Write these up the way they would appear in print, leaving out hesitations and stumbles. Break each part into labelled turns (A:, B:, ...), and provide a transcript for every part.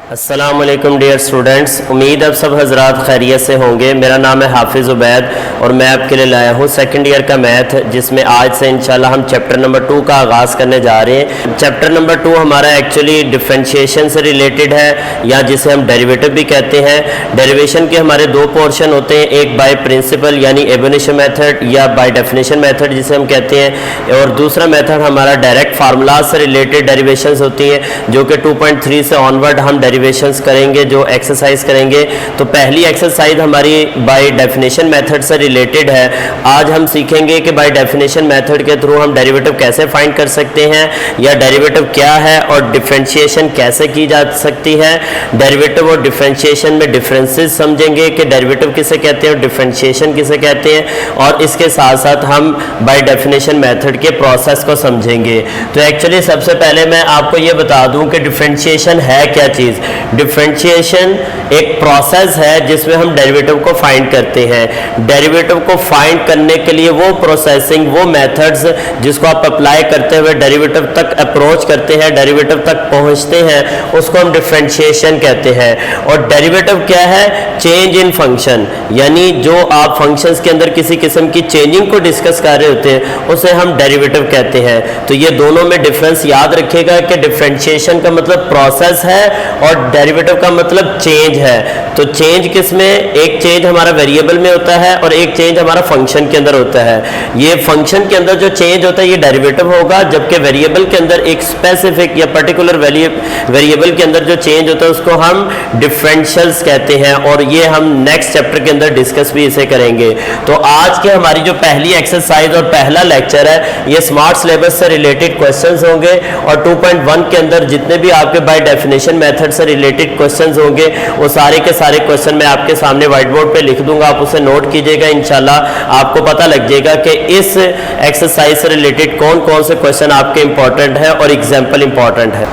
A: अस्सलामुअलैकुम dear students, उम्मीद अब सब हजरात खैरियत से होंगे। मेरा नाम है हाफिज़ उबैद और मैं आपके लिए लाया हूँ सेकंड ईयर का मैथ, जिसमें आज से इंशाल्लाह हम चैप्टर नंबर 2 का आगाज़ करने जा रहे हैं। चैप्टर नंबर 2 हमारा एक्चुअली डिफरेंशिएशन से रिलेटेड है, या जिसे हम डेरिवेटिव भी कहते हैं। डेरिवेशन के हमारे दो पोर्शन होते हैं, एक बाय प्रिंसिपल यानी एब इनिशियो मेथड या बाय डेफिनेशन मेथड जिसे हम कहते हैं, और दूसरा मेथड हमारा डायरेक्ट फार्मूला से रिलेटेड डेरिवेशंस होती हैं, जो कि 2.3 से ऑनवर्ड हम डेरिवेशंस करेंगे, जो एक्सरसाइज करेंगे। तो पहली एक्सरसाइज हमारी बाय डेफिनेशन मेथड से रिलेटेड है। आज हम सीखेंगे कि बाय डेफिनेशन मेथड के थ्रू हम डेरिवेटिव कैसे फाइंड कर सकते हैं, या डेरिवेटिव क्या है और डिफरेंशिएशन कैसे की जा सकती है। डेरिवेटिव और डिफरेंशिएशन में डिफरेंसेस समझेंगे कि डेरिवेटिव किसे कहते हैं और डिफरेंशिएशन किसे कहते हैं, और इसके साथ साथ हम बाय डेफिनेशन मेथड के प्रोसेस को समझेंगे। तो एक्चुअली सबसे पहले मैं आपको ये बता दूं कि डिफरेंशिएशन है क्या चीज़। डिफरेंशिएशन एक प्रोसेस है जिसमें हम डेरिवेटिव को फाइंड करते हैं। डेरिवेटिव को फाइंड करने के लिए वो प्रोसेसिंग, वो मेथड्स जिसको आप अप्लाई करते हुए डेरिवेटिव तक अप्रोच करते हैं, डेरिवेटिव तक पहुंचते हैं, उसको हम डिफरेंशिएशन कहते हैं। और डेरिवेटिव क्या है? चेंज इन फंक्शन, यानी जो आप फंक्शंस के अंदर किसी किस्म की चेंजिंग को डिस्कस कर रहे होते हैं उसे हम डेरिवेटिव कहते हैं। तो ये दोनों में डिफरेंस याद रखिएगा कि डिफरेंशिएशन का मतलब प्रोसेस है और डेरिवेटिव का मतलब चेंज है। तो चेंज किसमें? एक चेंज हमारा वेरिएबल में होता है और एक चेंज हमारा फंक्शन के अंदर होता है। ये फंक्शन के अंदर जो चेंज होता है ये डेरिवेटिव होगा, जबकि वेरिएबल के अंदर एक स्पेसिफिक या पर्टिकुलर वेरिएबल के अंदर जो चेंज होता है उसको हम डिफरेंशियल्स कहते हैं, और ये हम नेक्स्ट चैप्टर के अंदर डिस्कस भी इसे करेंगे। तो आज के हमारी जो पहली एक्सरसाइज और पहला लेक्चर है ये स्मार्ट सिलेबस से रिलेटेड क्वेश्चंस होंगे, और 2.1 के अंदर जितने भी आपके बाय डेफिनेशन मेथड से रिलेटेड क्वेश्चंस होंगे वो सारे के सारे क्वेश्चन मैं आपके सामने व्हाइट बोर्ड पे लिख दूंगा, आप उसे नोट कीजिएगा। इंशाल्लाह आपको पता लग जाएगा कि इस एक्सरसाइज से रिलेटेड कौन कौन से क्वेश्चन आपके इंपॉर्टेंट है और एग्जाम्पल इंपॉर्टेंट है।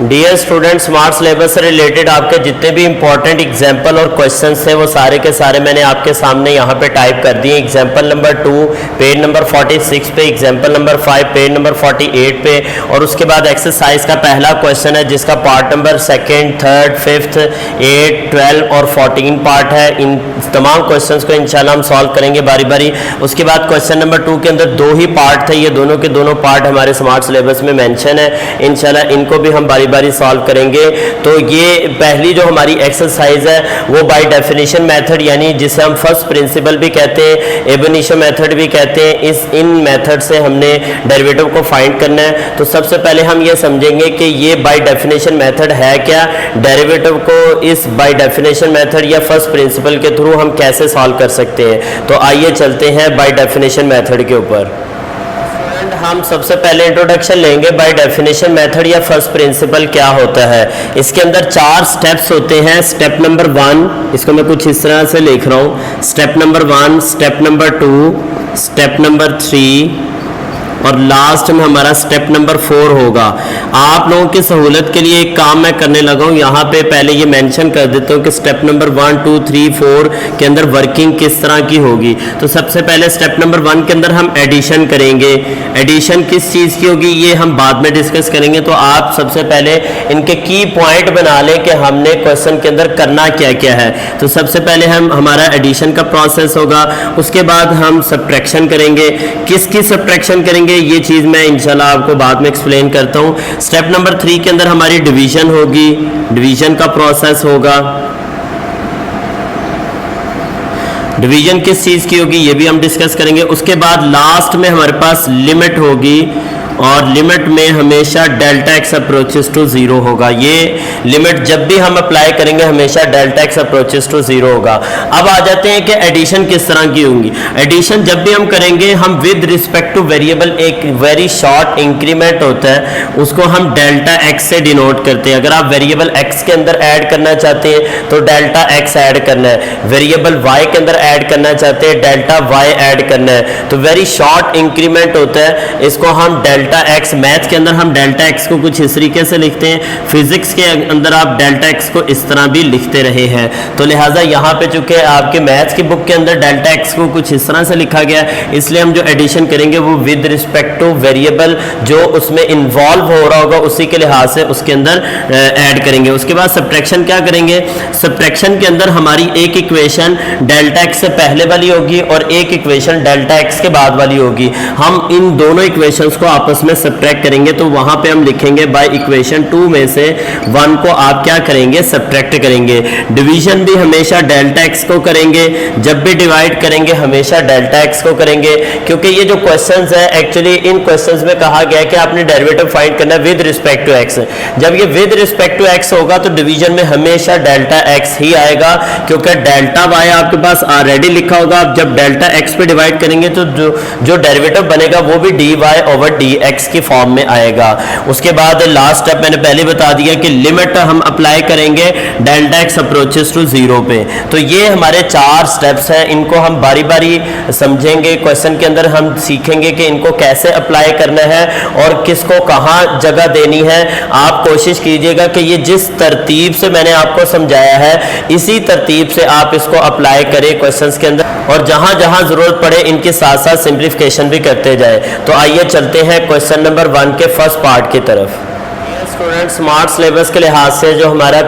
A: डियर स्टूडेंट, स्मार्ट सिलेबस से रिलेटेड आपके जितने भी इंपॉर्टेंट एग्जाम्पल और क्वेश्चंस थे वो सारे के सारे मैंने आपके सामने यहाँ पे टाइप कर दिए। एग्जाम्पल नंबर 2 पेज नंबर 46 पे, एग्जाम्पल नंबर 5 पेज नंबर 48 पे, और उसके बाद एक्सरसाइज का पहला क्वेश्चन है जिसका part number 2nd, 3rd, 5th, 8, 12 और 14 पार्ट है। इन तमाम क्वेश्चन को इंशाल्लाह हम सॉल्व करेंगे बारी बारी। उसके बाद क्वेश्चन नंबर 2 के अंदर 2 ही पार्ट थे, ये दोनों के दोनों पार्ट हमारे स्मार्ट सिलेबस में मैंशन है। इंशाल्लाह इनको भी हम बारी बारी सॉल्व करेंगे। तो ये पहली जो हमारी एक्सरसाइज है वो बाय डेफिनेशन मेथड, यानी जिसे हम फर्स्ट प्रिंसिपल भी कहते हैं, एब इनिशियो मेथड भी कहते हैं, इन मेथड से हमने डेरिवेटिव को फाइंड करना है। तो सबसे पहले हम ये समझेंगे कि ये बाय डेफिनेशन मेथड है क्या, डेरिवेटिव को इस बाय डेफिनेशन मेथड या फर्स्ट प्रिंसिपल के थ्रू हम कैसे सॉल्व कर सकते हैं। तो आइए चलते हैं बाय डेफिनेशन मेथड के ऊपर। हम सबसे पहले इंट्रोडक्शन लेंगे बाय डेफिनेशन मेथड या फर्स्ट प्रिंसिपल क्या होता है। इसके अंदर 4 स्टेप्स होते हैं। स्टेप नंबर 1, इसको मैं कुछ इस तरह से लिख रहा हूँ, step number 1, step number 2, step number 3 और लास्ट में हमारा स्टेप नंबर 4 होगा। आप लोगों की सहूलत के लिए एक काम मैं करने लगा हूँ, यहाँ पे पहले ये मेंशन कर देता हूँ कि स्टेप नंबर 1, 2, 3, 4 के अंदर वर्किंग किस तरह की होगी। तो सबसे पहले स्टेप नंबर 1 के अंदर हम एडिशन करेंगे। एडिशन किस चीज़ की होगी ये हम बाद में डिस्कस करेंगे। तो आप सबसे पहले इनके की पॉइंट बना लें कि हमने क्वेश्चन के अंदर करना क्या क्या है। तो सबसे पहले हमारा एडिशन का प्रोसेस होगा, उसके बाद हम सब्ट्रैक्शन करेंगे। किसकी सब्ट्रैक्शन करेंगे ये चीज मैं इंशाल्लाह आपको बाद में एक्सप्लेन करता हूं। स्टेप नंबर 3 के अंदर हमारी डिवीजन होगी, डिवीजन का प्रोसेस होगा। डिवीजन किस चीज की होगी ये भी हम डिस्कस करेंगे। उसके बाद लास्ट में हमारे पास लिमिट होगी, और लिमिट में हमेशा डेल्टा एक्स अप्रोचेस टू 0 होगा। ये लिमिट जब भी हम अप्लाई करेंगे हमेशा डेल्टा एक्स अप्रोचेस टू 0 होगा। अब आ जाते हैं कि एडिशन किस तरह की होंगी। एडिशन जब भी हम करेंगे हम विद रिस्पेक्ट टू वेरिएबल एक वेरी शॉर्ट इंक्रीमेंट होता है, उसको हम डेल्टा एक्स से डिनोट करते हैं। अगर आप वेरिएबल एक्स के अंदर ऐड करना चाहते हैं तो डेल्टा एक्स ऐड करना है, वेरिएबल वाई के अंदर ऐड करना चाहते हैं डेल्टा वाई ऐड करना है। तो वेरी शॉर्ट इंक्रीमेंट होता है, इसको हम डेल्टा डेल्टा एक्स, मैथ के अंदर हम डेल्टा एक्स को कुछ इस तरीके से लिखते हैं, फिजिक्स के अंदर आप डेल्टा एक्स को इस तरह भी लिखते रहे हैं। तो लिहाजा यहाँ पे चूंकि आपके मैथ्स की बुक के अंदर डेल्टा एक्स को कुछ इस तरह से लिखा गया, इसलिए हम जो एडिशन करेंगे वो विद रिस्पेक्ट टू वेरिएबल जो उसमें इन्वॉल्व हो रहा होगा उसी के लिहाज से उसके अंदर ऐड करेंगे। उसके बाद सब्ट्रैक्शन क्या करेंगे, सब्ट्रैक्शन के अंदर हमारी एक इक्वेशन डेल्टा एक्स से पहले वाली होगी और एक इक्वेशन डेल्टा एक्स के बाद वाली होगी। हम इन दोनों इक्वेशंस को आपस में सब्ट्रैक्ट करेंगे, तो वहां पे हम लिखेंगे बाय इक्वेशन 2 में से 1 को आप क्या करेंगे, सब्ट्रैक्ट करेंगे। डिवीजन भी हमेशा डेल्टा एक्स को करेंगे, जब भी डिवाइड करेंगे हमेशा डेल्टा एक्स को करेंगे, क्योंकि ये जो क्वेश्चंस है एक्चुअली इन क्वेश्चंस में कहा गया है कि आपने डेरिवेटिव फाइंड करना है विद रिस्पेक्ट टू एक्स। जब ये विद रिस्पेक्ट टू एक्स होगा तो डिवीजन में हमेशा डेल्टा एक्स ही आएगा, क्योंकि डेल्टा वाई आपके पास ऑलरेडी लिखा होगा। आप जब डेल्टा एक्स पे डिवाइड करेंगे तो जो डेरिवेटिव बनेगा वो भी d y over d x की फॉर्म में आएगा। उसके बाद लास्ट स्टेप मैंने पहले बता दिया कि लिमिट हम अप्लाई करेंगे डेल्टा एक्स अप्रोचेस टू 0 पे। तो ये हमारे 4 स्टेप्स हैं, इनको हम बारी बारी समझेंगे। क्वेश्चन के अंदर हम सीखेंगे कि इनको कैसे अप्लाई करना है और किसको कहाँ जगह देनी है। आप कोशिश कीजिएगा कि ये जिस तरतीब से मैंने आपको समझाया है इसी तरतीब से आप इसको अप्लाई करें क्वेश्चंस के अंदर, और जहां जहां जरूरत पड़े इनके साथ साथ सिंप्लीफिकेशन भी करते जाए। तो आइए चलते हैं क्वेश्चन नंबर 1 के फर्स्ट पार्ट की तरफ। स्टूडेंट, स्मार्ट सिलेबस के लिहाज से जो हमारा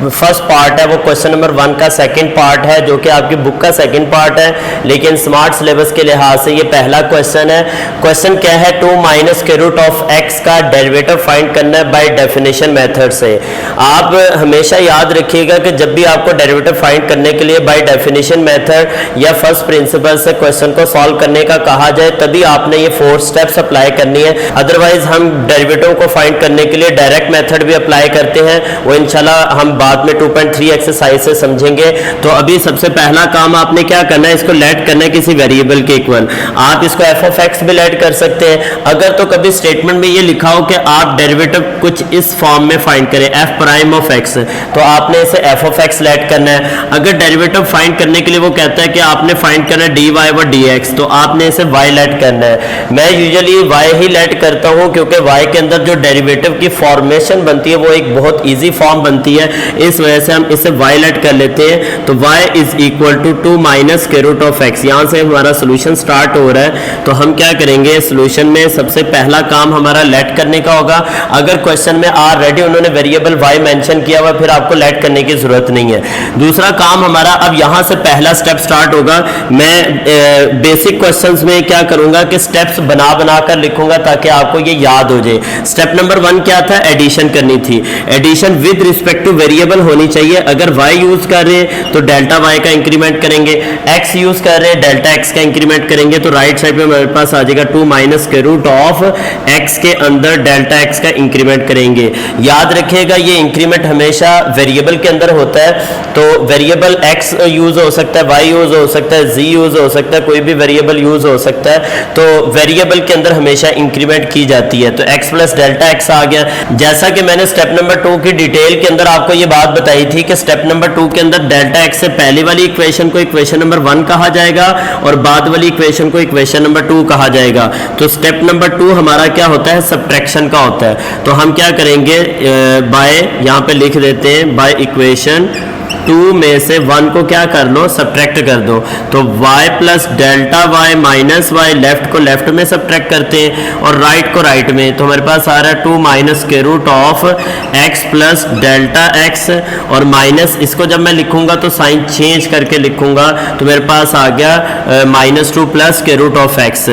A: फर्स्ट पार्ट है वो क्वेश्चन नंबर 1 का सेकंड पार्ट है, जो कि आपकी बुक का सेकंड पार्ट है, लेकिन स्मार्ट सिलेबस के लिहाज से ये पहला क्वेश्चन है। क्वेश्चन क्या है, 2 माइनस के रूट ऑफ एक्स का डेरिवेटिव फाइंड करना है बाय डेफिनेशन मेथड से। आप हमेशा याद रखिएगा कि जब भी आपको डेरिवेटिव फाइंड करने के लिए बाय डेफिनेशन मेथड या फर्स्ट प्रिंसिपल से क्वेश्चन को सॉल्व करने का कहा जाए तभी आपने ये 4 स्टेप्स अप्लाई करनी है। अदरवाइज हम डेरिवेटिव को फाइंड करने के लिए डायरेक्ट मेथड भी अप्लाई करते हैं, वो इंशाल्लाह हम बाद में 2.3 एक्सरसाइज से समझेंगे। तो अभी सबसे पहला काम आपने क्या करना है, इसको लेट करना है किसी वेरिएबल के इक्वल। आप इसको एफ ऑफ एक्स भी लेट कर सकते हैं। अगर तो कभी स्टेटमेंट में ये लिखा हो कि आप डेरिवेटिव कुछ इस फॉर्म में फाइंड करें, एफ प्राइम ऑफ एक्स, तो आपने इसे एफ ऑफ एक्स लेट करना है। अगर डेरिवेटिव फाइंड करने के लिए वो कहता है कि आपने फाइंड करना है डी वाई व डी एक्स, तो आपने इसे वाई लेट करना है। मैं यूजुअली वाई ही लेट करता हूं, क्योंकि वाई के अंदर जो डेरिवेटिव की फॉर्मेशन बनती है वो एक बहुत इजी फॉर्म बनती है, इस वजह से हम इसे y लेट कर लेते हैं। तो y is equal to 2 minus के रूट ऑफ एक्स। यहां से हमारा सोल्यूशन स्टार्ट हो रहा है। तो हम क्या करेंगे, सोल्यूशन में सबसे पहला काम हमारा लेट करने का होगा। अगर क्वेश्चन में ऑलरेडी उन्होंने वेरिएबल y मेंशन किया हुआ, फिर आपको लेट करने की जरूरत नहीं है। दूसरा काम हमारा, अब यहां से पहला स्टेप स्टार्ट होगा। मैं बेसिक क्वेश्चंस में क्या करूंगा कि स्टेप्स बना बना कर लिखूंगा ताकि आपको ये याद हो जाए। स्टेप नंबर 1 क्या था, एडिशन करनी थी। Addition with respect to variable होनी चाहिए। अगर y यूज कर रहे हैं तो डेल्टा y का इंक्रीमेंट करेंगे, x यूज कर रहे हैं डेल्टा x का इंक्रीमेंट करेंगे। तो राइट साइड पे हमारे पास आ जाएगा 2 माइनस के रूट ऑफ x के अंदर डेल्टा x का इंक्रीमेंट करेंगे। याद रखिएगा ये इंक्रीमेंट हमेशा वेरिएबल के अंदर होता है। तो वेरिएबल x यूज हो सकता है, y यूज हो सकता है, z यूज हो सकता है, कोई भी वेरिएबल यूज हो सकता है। तो वेरिएबल के अंदर हमेशा इंक्रीमेंट की जाती है। तो x प्लस डेल्टा x आ गया। जैसा कि मैंने स्टेप नंबर 2 की डिटेल के अंदर आपको ये बात बताई थी कि स्टेप नंबर 2 के अंदर डेल्टा एक्स से पहले वाली इक्वेशन को इक्वेशन नंबर 1 कहा जाएगा और बाद वाली इक्वेशन को इक्वेशन नंबर 2 कहा जाएगा। तो स्टेप नंबर 2 हमारा क्या होता है, सब्ट्रैक्शन का होता है। तो हम क्या करेंगे, बाय यहां पे लिख देते हैं बाय इक्वेशन 2 में से 1 को क्या कर लो, सब्ट्रैक्ट कर दो। तो y plus delta y minus y, left को लेफ्ट में सब्ट्रैक्ट करते हैं और राइट को राइट में। तो हमारे पास आ रहा है 2 माइनस के root of x plus delta x, और माइनस इसको जब मैं लिखूंगा तो साइन चेंज करके लिखूंगा। तो मेरे पास आ गया -2 प्लस के रूट ऑफ x।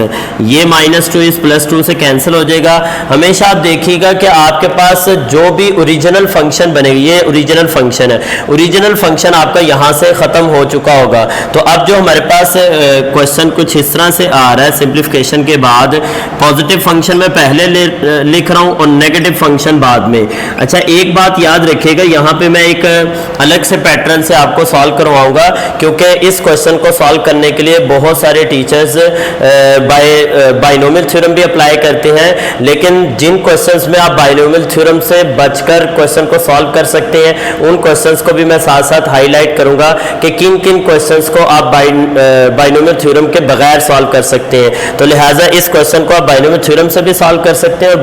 A: ये -2 इस +2 से कैंसिल हो जाएगा। हमेशा आप देखिएगा कि आपके पास जो भी ओरिजिनल फंक्शन बनेगा, ये ओरिजिनल फंक्शन है, ओरिजिनल फंक्शन आपका यहां से खत्म हो चुका होगा। तो अब जो हमारे पास क्वेश्चन कुछ इस तरह से आ रहा है, सिंप्लीफिकेशन के बाद पॉजिटिव फंक्शन में पहले लिख रहा हूं और नेगेटिव फंक्शन बाद में। अच्छा, एक बात याद रखिएगा, यहां पे मैं एक अलग से पैटर्न से आपको सॉल्व करवाऊंगा, क्योंकि इस क्वेश्चन को सॉल्व करने के लिए बहुत सारे टीचर्स बाइनोमियल थ्योरम भी अप्लाई करते हैं, लेकिन जिन क्वेश्चंस में आप बाइनोमियल थ्योरम से बचकर क्वेश्चन को सॉल्व कर सकते हैं उन क्वेश्चंस को भी मैं साथ साथ हाईलाइट करूंगा कि किन किन क्वेश्चंस को आप बाइनोमियल थ्योरम के बगैर सॉल्व कर सकते हैं। तो लिहाजा इस क्वेश्चन को आप बाइनोमियल थ्योरम से भी सॉल्व कर सकते हैं और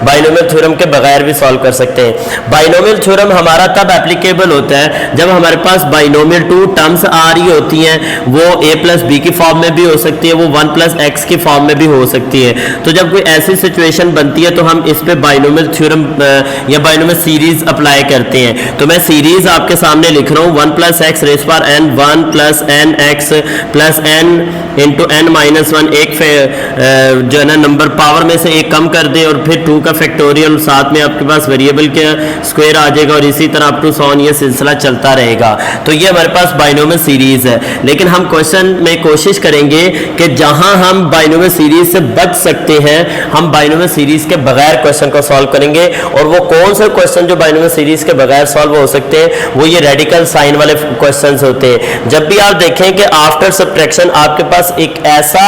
A: बाइनोमियल थ्योरम के बगैर भी सॉल्व कर सकते हैं। बाइनोमियल थ्योरम हमारा तब एप्लीकेबल होता है जब हमारे पास बाइनोमियल टू टर्म्स आ रही होती हैं, वो a प्लस बी की फॉर्म में भी हो सकती है, वो 1 प्लस एक्स की फॉर्म में भी हो सकती है। तो जब कोई ऐसी सिचुएशन बनती है तो हम इस पे बाइनोमियल थ्योरम या बाइनोमियल सीरीज अप्लाई करते हैं। तो मैं सीरीज आपके सामने लिख रहा हूँ 1 plus x raise power n 1 plus n x plus n into n minus 1, एक जो है ना नंबर पावर में से एक कम कर दें और फिर 2 का फैक्टोरियल, साथ में आपके पास वेरिएबल के स्क्वायर आ जाएगा और इसी तरह अप टू सो ऑन ये सिलसिला चलता रहेगा। तो ये हमारे पास बाइनोमियल सीरीज है। लेकिन हम क्वेश्चन में कोशिश करेंगे कि जहां हम बाइनोमियल सीरीज से बच सकते हैं हम बाइनोमियल सीरीज के बगैर क्वेश्चन को सॉल्व करेंगे। और वो कौन से क्वेश्चन जो बाइनोमियल सीरीज के बगैर सॉल्व हो सकते हैं, वो ये रेडिकल साइन वाले क्वेश्चंस होते हैं। जब भी आप देखें कि आफ्टर सब्ट्रैक्शन आपके पास एक ऐसा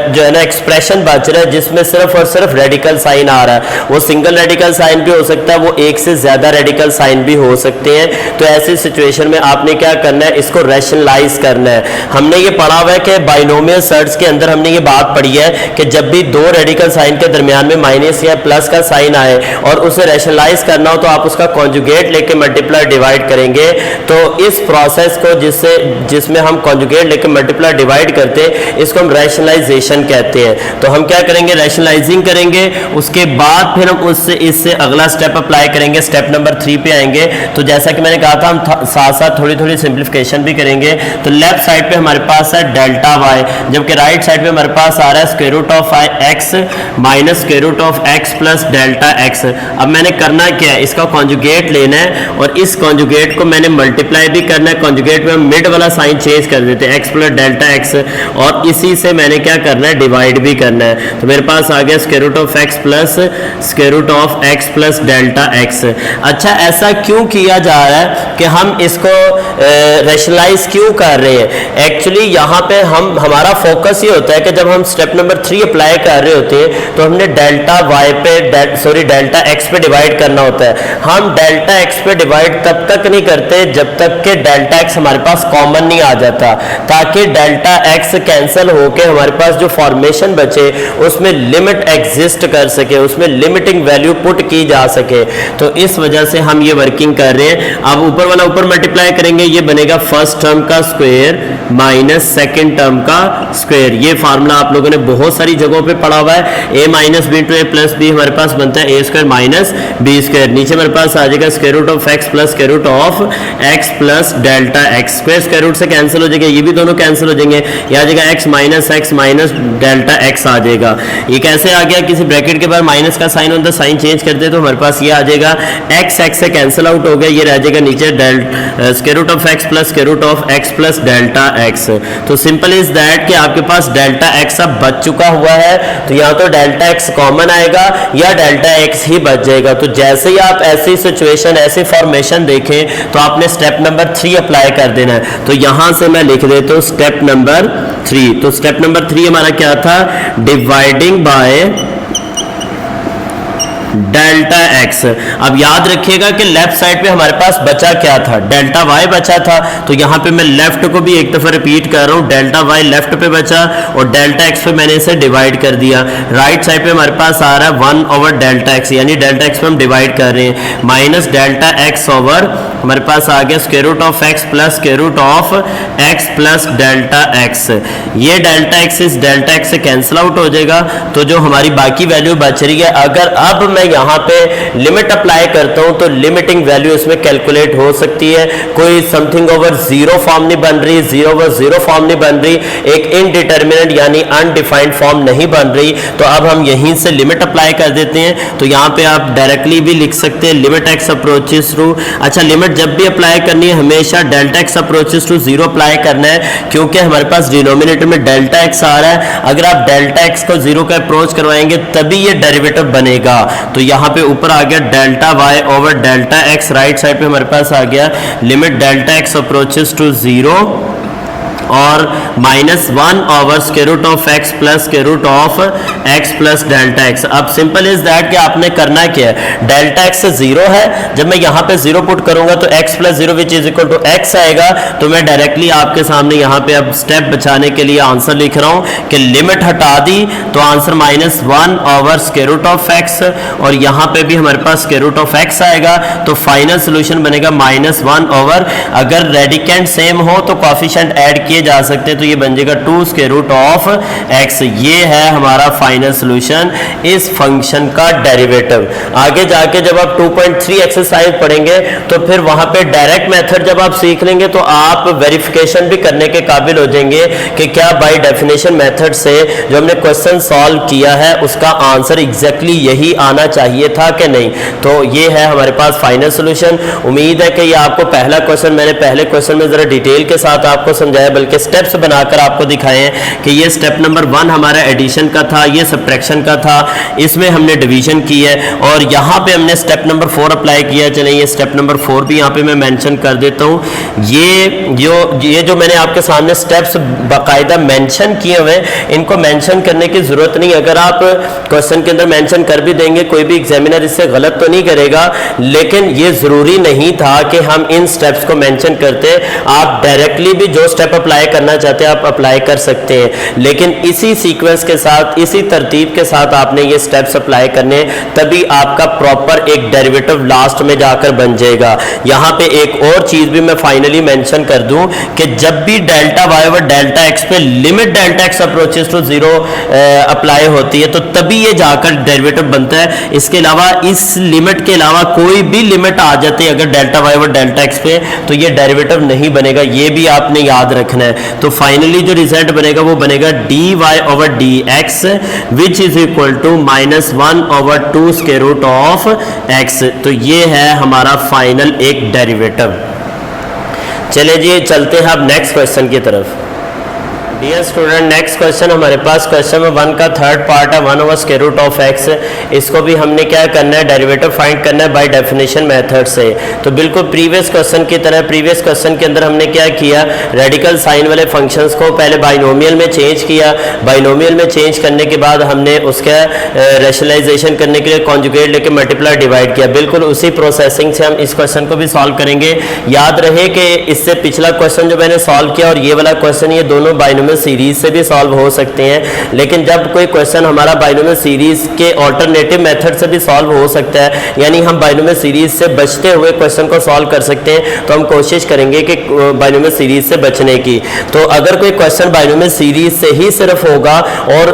A: जो है ना एक्सप्रेशन बच रहा है जिसमें सिर्फ और सिर्फ रेडिकल साइन आ रहा है, वो सिंगल रेडिकल साइन भी हो सकता है, वो एक से ज्यादा रेडिकल साइन भी हो सकते हैं। तो ऐसी सिचुएशन में आपने क्या करना है, इसको रैशनलाइज करना है। हमने ये पढ़ा हुआ है कि बाइनोमियल सर्ट्स के अंदर हमने ये बात पढ़ी है कि जब भी दो रेडिकल साइन के दरमियान में माइनस या प्लस का साइन आए और उसे रैशनलाइज करना हो तो आप उसका कॉन्जुगेट लेके मल्टीप्लाई डिवाइड करेंगे। तो इस प्रोसेस को जिसमें हम कॉन्जुगेट लेके मल्टीप्लाई डिवाइड करते हैं, इसको हम रैशनलाइजेशन कहते हैं। तो हम क्या करेंगे, रैशनलाइजिंग करेंगे, उसके बाद फिर हम इससे अगला स्टेप अप्लाई करेंगे, स्टेप नंबर 3 पे आएंगे। तो जैसा कि मैंने कहा था हम साथ साथ थोड़ी थोड़ी सिंप्लीफिकेशन भी करेंगे। तो लेफ्ट साइड पे हमारे पास है डेल्टा वाई, जबकि राइट साइड पे हमारे पास आ रहा है square root of x minus square root of x plus delta x. अब मैंने करना क्या है, इसका कॉन्जुगेट लेना है और इस कॉन्जुगेट को मैंने मल्टीप्लाई भी करना है। कॉन्जुगेट में हम मिड वाला साइन चेंज कर देते हैं, एक्स प्लस डेल्टा एक्स, और इसी से मैंने क्या करना है, डिवाइड भी करना है। तो मेरे पास आ गया square root of x plus square root of x plus delta x. अच्छा, ऐसा क्यों किया जा रहा है कि हम इसको रैशनलाइज क्यों कर रहे हैं? एक्चुअली यहाँ पे हमारा फोकस ये होता है कि जब हम स्टेप नंबर 3 अप्लाई कर रहे होते हैं तो हमने डेल्टा वाई पे डेल्टा एक्स पे डिवाइड करना होता है। हम डेल्टा एक्स पे डिवाइड तब तक नहीं करते जब तक कि डेल्टा एक्स हमारे पास कॉमन नहीं आ जाता, ताकि डेल्टा एक्स कैंसिल होके हमारे पास जो फॉर्मेशन बचे उसमें लिमिट एग्जिस्ट कर सके, उसमें लिमिटिंग वैल्यू पुट की जा सके। तो इस वजह से हम ये वर्किंग कर रहे हैं। अब ऊपर वाला ऊपर मल्टीप्लाई करेंगे, ये बनेगा फर्स्ट टर्म का स्क्वायर माइनस सेकेंड टर्म का स्क्वायर। ये फार्मूला आप लोगों ने बहुत सारी जगहों पे पढ़ा हुआ है। a minus b into a plus b हमारे पास बनता है a square minus b square. नीचे हमारे पास आ जाएगा square root of x plus square root of x plus delta x. Square root से कैंसिल हो जाएगा, ये भी दोनों कैंसिल हो जाएंगे, ये आ जाएगा एक्स माइनस डेल्टा एक्स आ जाएगा। ये कैसे आ गया, किसी ब्रैकेट के बाद माइनस का साइन होता है, साइन चेंज करते तो हमारे पास ये आ जाएगा एक्स से कैंसिल आउट हो गया, ये रह जाएगा नीचे square root of x plus square root of x plus delta x. तो सिंपल इज दैट कि आपके पास डेल्टा एक्स अब बच चुका हुआ है, तो यहाँ तो डेल्टा एक्स कॉमन आएगा या डेल्टा एक्स ही बच जाएगा। तो जैसे ही आप ऐसी सिचुएशन ऐसी फॉर्मेशन देखें तो आपने स्टेप नंबर 3 अप्लाई कर देना है। तो यहां से मैं लिख देता हूं स्टेप नंबर 3। तो स्टेप नंबर 3 हमारा क्या था, डिवाइडिंग बाय डेल्टा एक्स। अब याद रखिएगा कि लेफ्ट साइड पे हमारे पास बचा क्या था, डेल्टा वाई बचा था। तो यहां पे मैं लेफ्ट को भी एक दफा रिपीट कर रहा हूं, डेल्टा वाई लेफ्ट पे बचा और डेल्टा एक्स पे मैंने इसे डिवाइड कर दिया। राइट साइड पे हमारे पास आ रहा है 1 ओवर डेल्टा एक्स, यानी डेल्टा एक्स पे हम डिवाइड कर रहे हैं, माइनस डेल्टा एक्स ओवर हमारे पास आ गया square root of x plus square root of x plus delta x. ये डेल्टा एक्स इस डेल्टा एक्स से कैंसिल आउट हो जाएगा। तो जो हमारी बाकी वैल्यू बच रही है, अगर अब मैं यहाँ पे लिमिट अप्लाई करता हूँ तो लिमिटिंग वैल्यू इसमें कैलकुलेट हो सकती है। कोई समथिंग ओवर जीरो फॉर्म नहीं बन रही, 0 ओवर 0 फॉर्म नहीं बन रही, एक इनडिटर्मिनेट यानी अनडिफाइंड फॉर्म नहीं बन रही। तो अब हम यहीं से लिमिट अप्लाई कर देते हैं। तो यहाँ पे आप डायरेक्टली भी लिख सकते हैं लिमिट एक्स अप्रोचेस टू, अच्छा लिमिट जब भी अप्लाई करनी है हमेशा delta x approaches to 0 apply करना है, क्योंकि हमारे पास डिनोमिनेटर में डेल्टा एक्स आ रहा है। अगर आप डेल्टा एक्स को 0 का अप्रोच करवाएंगे तभी ये डेरिवेटिव बनेगा। तो यहाँ पे ऊपर आ गया delta y over delta x, right side पे हमारे पास आ गया limit delta x approaches to 0 और -1 over square root of x plus square root of x plus delta x। अब सिंपल इज दैट कि आपने करना क्या है, डेल्टा x 0 है, जब मैं यहाँ पे 0 पुट करूंगा तो x plus 0 which is equal to x आएगा। तो मैं डायरेक्टली आपके सामने यहाँ पे अब स्टेप बचाने के लिए आंसर लिख रहा हूँ कि लिमिट हटा दी तो answer -1 over square root of x, और यहाँ पे भी हमारे पास स्क्वायर रूट ऑफ x आएगा। तो फाइनल सोल्यूशन बनेगा -1 ओवर, अगर रेडिकेंड सेम हो तो कोफिशिएंट ऐड किए जा सकते हैं, तो ये बन जाएगा 2 स्क्वायर रूट ऑफ x। ये है हमारा फाइनल सोल्यूशन इस फंक्शन का डेरिवेटिव। आगे जाके जब आप 2.3 एक्सरसाइज पढ़ेंगे तो फिर वहां पे डायरेक्ट मेथड जब आप सीख लेंगे तो आप वेरिफिकेशन भी करने के काबिल हो जाएंगे कि क्या बाय डेफिनेशन मेथड से जो हमने क्वेश्चन सॉल्व किया है उसका आंसर एग्जैक्टली यही आना चाहिए था कि नहीं। तो ये है हमारे पास फाइनल सोल्यूशन। उम्मीद है कि ये आपको पहला क्वेश्चन, मैंने पहले क्वेश्चन में जरा डिटेल के साथ आपको समझाया, बल्कि स्टेप्स बनाकर आपको दिखाए कि ये स्टेप नंबर 1 हमारा एडिशन का था, ये सब्ट्रैक्शन का था, इसमें हमने डिवीजन की है, और यहाँ पे हमने स्टेप नंबर 4 अप्लाई किया। चलें ये स्टेप नंबर 4 भी यहाँ पे मैं मेंशन कर देता हूँ। ये जो मैंने आपके सामने स्टेप्स बाकायदा मेंशन किए हुए, इनको मेंशन करने की जरूरत नहीं। अगर आप क्वेश्चन के अंदर मेंशन कर भी देंगे, कोई भी एग्जामिनर इससे गलत तो नहीं करेगा, लेकिन ये जरूरी नहीं था कि हम इन स्टेप्स को मेंशन करते। आप डायरेक्टली भी जो स्टेप अप्लाई करना चाहते हैं आप अप्लाई कर सकते हैं, लेकिन इसी सीक्वेंस के साथ, इसी तरतीब के साथ आपने ये स्टेप्स अप्लाई करने, तभी आपका प्रॉपर एक डेरिवेटिव लास्ट में जाकर बन जाएगा। यहाँ पे एक और चीज भी मैं फाइनली मेंशन कर दूं कि जब भी delta y over delta x पे limit delta x approaches to 0 apply होती है तो तभी ये जाकर डेरिवेटिव बनता है। इसके अलावा इस लिमिट के अलावा कोई भी लिमिट आ जाती है अगर delta y over delta x पे, तो ये डेरिवेटिव नहीं बनेगा, ये भी आपने याद रखना है। तो फाइनली जो रिजल्ट बनेगा वो बनेगा d y over d x which is equal to -1 over 2 square root of x। तो ये है हमारा फाइनल एक डेरिवेटिव। चले जी चलते हैं अब नेक्स्ट क्वेश्चन की तरफ। डियर स्टूडेंट, नेक्स्ट क्वेश्चन हमारे पास क्वेश्चन नंबर 1 का थर्ड पार्ट है 1 over square root of x। इसको भी हमने क्या करना है, डेरिवेटिव फाइंड करना है बाय डेफिनेशन मेथड से। तो बिल्कुल प्रीवियस क्वेश्चन की तरह, प्रीवियस क्वेश्चन के अंदर हमने क्या किया, रेडिकल साइन वाले फंक्शंस को पहले बाइनोमियल में चेंज किया। बाइनोमियल में चेंज करने के बाद हमने उसका रेशनलाइजेशन करने के लिए कॉन्जुगेट लेके मल्टीप्लाई डिवाइड किया। बिल्कुल उसी प्रोसेसिंग से हम इस क्वेश्चन को भी सॉल्व करेंगे। याद रहे कि इससे पिछला क्वेश्चन जो मैंने सॉल्व किया और ये वाला क्वेश्चन, ये दोनों बाइनोमियल सीरीज से भी सॉल्व हो सकते हैं, लेकिन जब कोई क्वेश्चन हमारा बाइनोमियल सीरीज के ऑल्टरनेटिव मेथड से भी सॉल्व हो सकता है, यानी हम बाइनोमियल सीरीज से बचते हुए क्वेश्चन को सॉल्व कर सकते हैं, तो हम कोशिश करेंगे कि बाइनोमियल सीरीज से बचने की। तो अगर कोई क्वेश्चन बाइनोमियल सीरीज से ही सिर्फ होगा और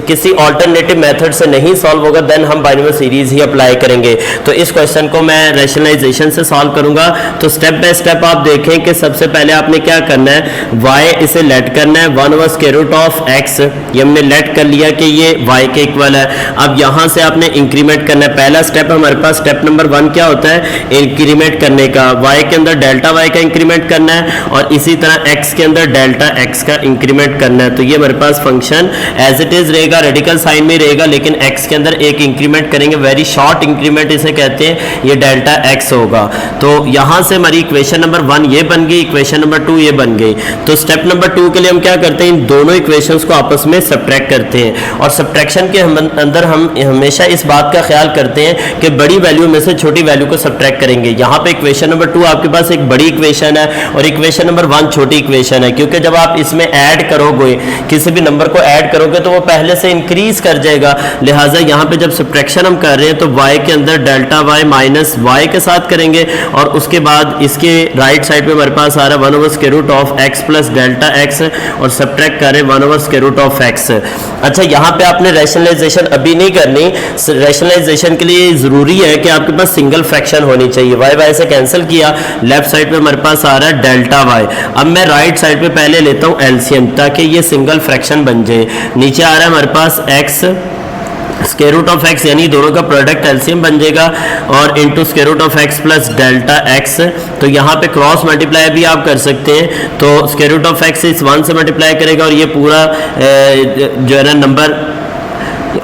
A: किसी ऑल्टरनेटिव मेथड से नहीं सॉल्व होगा, देन हम बाइनोमियल सीरीज ही अप्लाई करेंगे। तो इस क्वेश्चन को मैं रैशनलाइजेशन से सॉल्व करूंगा। तो स्टेप बाय स्टेप आप देखें कि सबसे पहले आपने क्या करना है, y इसे लेट करना है 1 over square root of x। ये हमने लेट कर लिया कि ये y के इक्वल है। अब यहां से आपने इंक्रीमेंट करना है। पहला स्टेप हमारे पास, स्टेप नंबर 1 क्या होता है, इंक्रीमेंट करने का। y के अंदर डेल्टा y का इंक्रीमेंट करना है और इसी तरह x के अंदर डेल्टा x का इंक्रीमेंट करना है। तो ये हमारे पास फंक्शन एज इट इज रहेगा, रेडिकल साइन में रहेगा, लेकिन x के अंदर एक इंक्रीमेंट करेंगे, वेरी शॉर्ट इंक्रीमेंट इसे कहते हैं, ये डेल्टा x होगा। तो यहां से हमारी इक्वेशन नंबर 1 ये बन गई, इक्वेशन नंबर 2 ये बन गई। तो स्टेप नंबर 2 के लिए हम क्या करते हैं, इन दोनों इक्वेशंस को आपस में सब्ट्रैक्ट करते हैं। और सब्ट्रैक्शन के अंदर हम हमेशा इस बात का ख्याल करते हैं कि बड़ी वैल्यू में से छोटी वैल्यू को सब्ट्रैक्ट करेंगे। यहाँ पे इक्वेशन नंबर 2 आपके पास एक बड़ी इक्वेशन है और इक्वेशन नंबर 1 छोटी इक्वेशन है, क्योंकि जब आप इसमें ऐड करोगे, किसी भी नंबर को ऐड करोगे तो वो पहले से इंक्रीज कर जाएगा। लिहाजा यहाँ पे जब सब्ट्रैक्शन हम कर रहे हैं तो y के अंदर डेल्टा y माइनस y के साथ करेंगे और उसके बाद इसके राइट साइड पे हमारे पास आ रहा है 1 over square root of x plus delta x और सब्ट्रैक्ट करें 1 over square root of x। अच्छा, यहाँ पे आपने रैशनलाइजेशन अभी नहीं करनी। रैशनलाइजेशन के लिए जरूरी है कि आपके पास सिंगल फ्रैक्शन होनी चाहिए। y से कैंसिल किया, लेफ्ट साइड पे हमारे पास आ रहा है डेल्टा y। अब मैं राइट साइड पे पहले लेता हूँ एलसीएम ताकि ये सिंगल फ्रैक्शन बन जाए। नीचे आ रहा है हमारे पास x square root of x, यानी दोनों का प्रोडक्ट एलसीएम बन जाएगा और into square root of x plus delta x। तो यहाँ पे क्रॉस मल्टीप्लाई भी आप कर सकते हैं। तो स्क्वायर रूट ऑफ x इस 1 से मल्टीप्लाई करेगा और ये पूरा जो है ना नंबर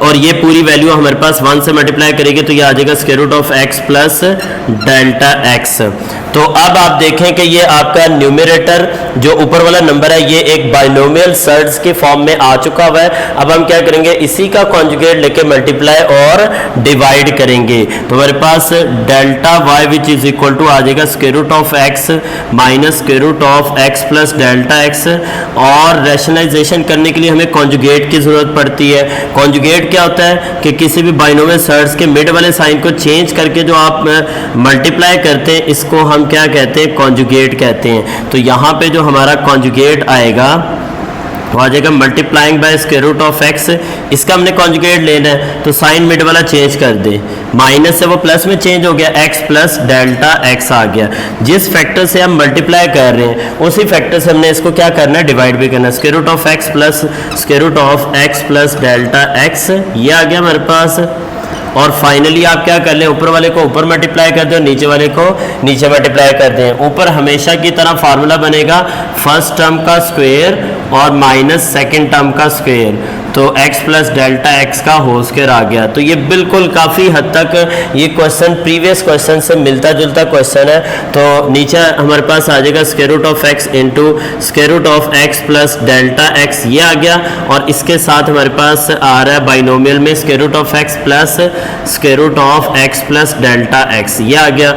A: और ये पूरी वैल्यू हमारे पास 1 से मल्टीप्लाई करेंगे तो ये आ जाएगा square root of x plus delta x। तो अब आप देखें कि ये आपका न्यूमरेटर जो ऊपर वाला नंबर है ये एक बाइनोमियल सर्ड्स के फॉर्म में आ चुका हुआ है। अब हम क्या करेंगे, इसी का कॉन्जुगेट लेके मल्टीप्लाई और डिवाइड करेंगे तो हमारे पास delta y which is equal to आ जाएगा square root of x minus square root of x plus delta x। और रैशनलाइजेशन करने के लिए हमें कॉन्जुगेट की जरूरत पड़ती है। कॉन्जुगेट क्या होता है कि किसी भी बाइनोमियल सर्ड्स के मिड वाले साइन को चेंज करके जो आप मल्टीप्लाई करते हैं इसको हम क्या कहते हैं, कॉन्जुगेट कहते हैं। तो यहाँ पे जो हमारा कॉन्जुगेट आएगा वो आ जाएगा multiplying by square root of x। इसका हमने कॉन्जुगेट लेना है तो साइन मिड वाला चेंज कर दे, माइनस से वो प्लस में चेंज हो गया, x प्लस डेल्टा x आ गया। जिस फैक्टर से हम मल्टीप्लाई कर रहे हैं उसी फैक्टर से हमने इसको क्या करना है, डिवाइड भी करना है। Square root of x plus square root of x plus delta x ये आ गया हमारे पास। और फाइनली आप क्या कर लें, ऊपर वाले को ऊपर मल्टीप्लाई कर दें और नीचे वाले को नीचे मल्टीप्लाई कर दें। ऊपर हमेशा की तरह फार्मूला बनेगा फर्स्ट टर्म का स्क्वायर और माइनस सेकेंड टर्म का स्क्वायर, तो x प्लस डेल्टा x का होल स्क्वायर आ गया। तो ये बिल्कुल काफ़ी हद तक ये क्वेश्चन प्रीवियस क्वेश्चन से मिलता जुलता क्वेश्चन है। तो नीचे हमारे पास आ जाएगा square root of x into square root of x plus delta x ये आ गया। और इसके साथ हमारे पास आ रहा है बाइनोमियल में square root of x plus square root of x plus delta x ये आ गया।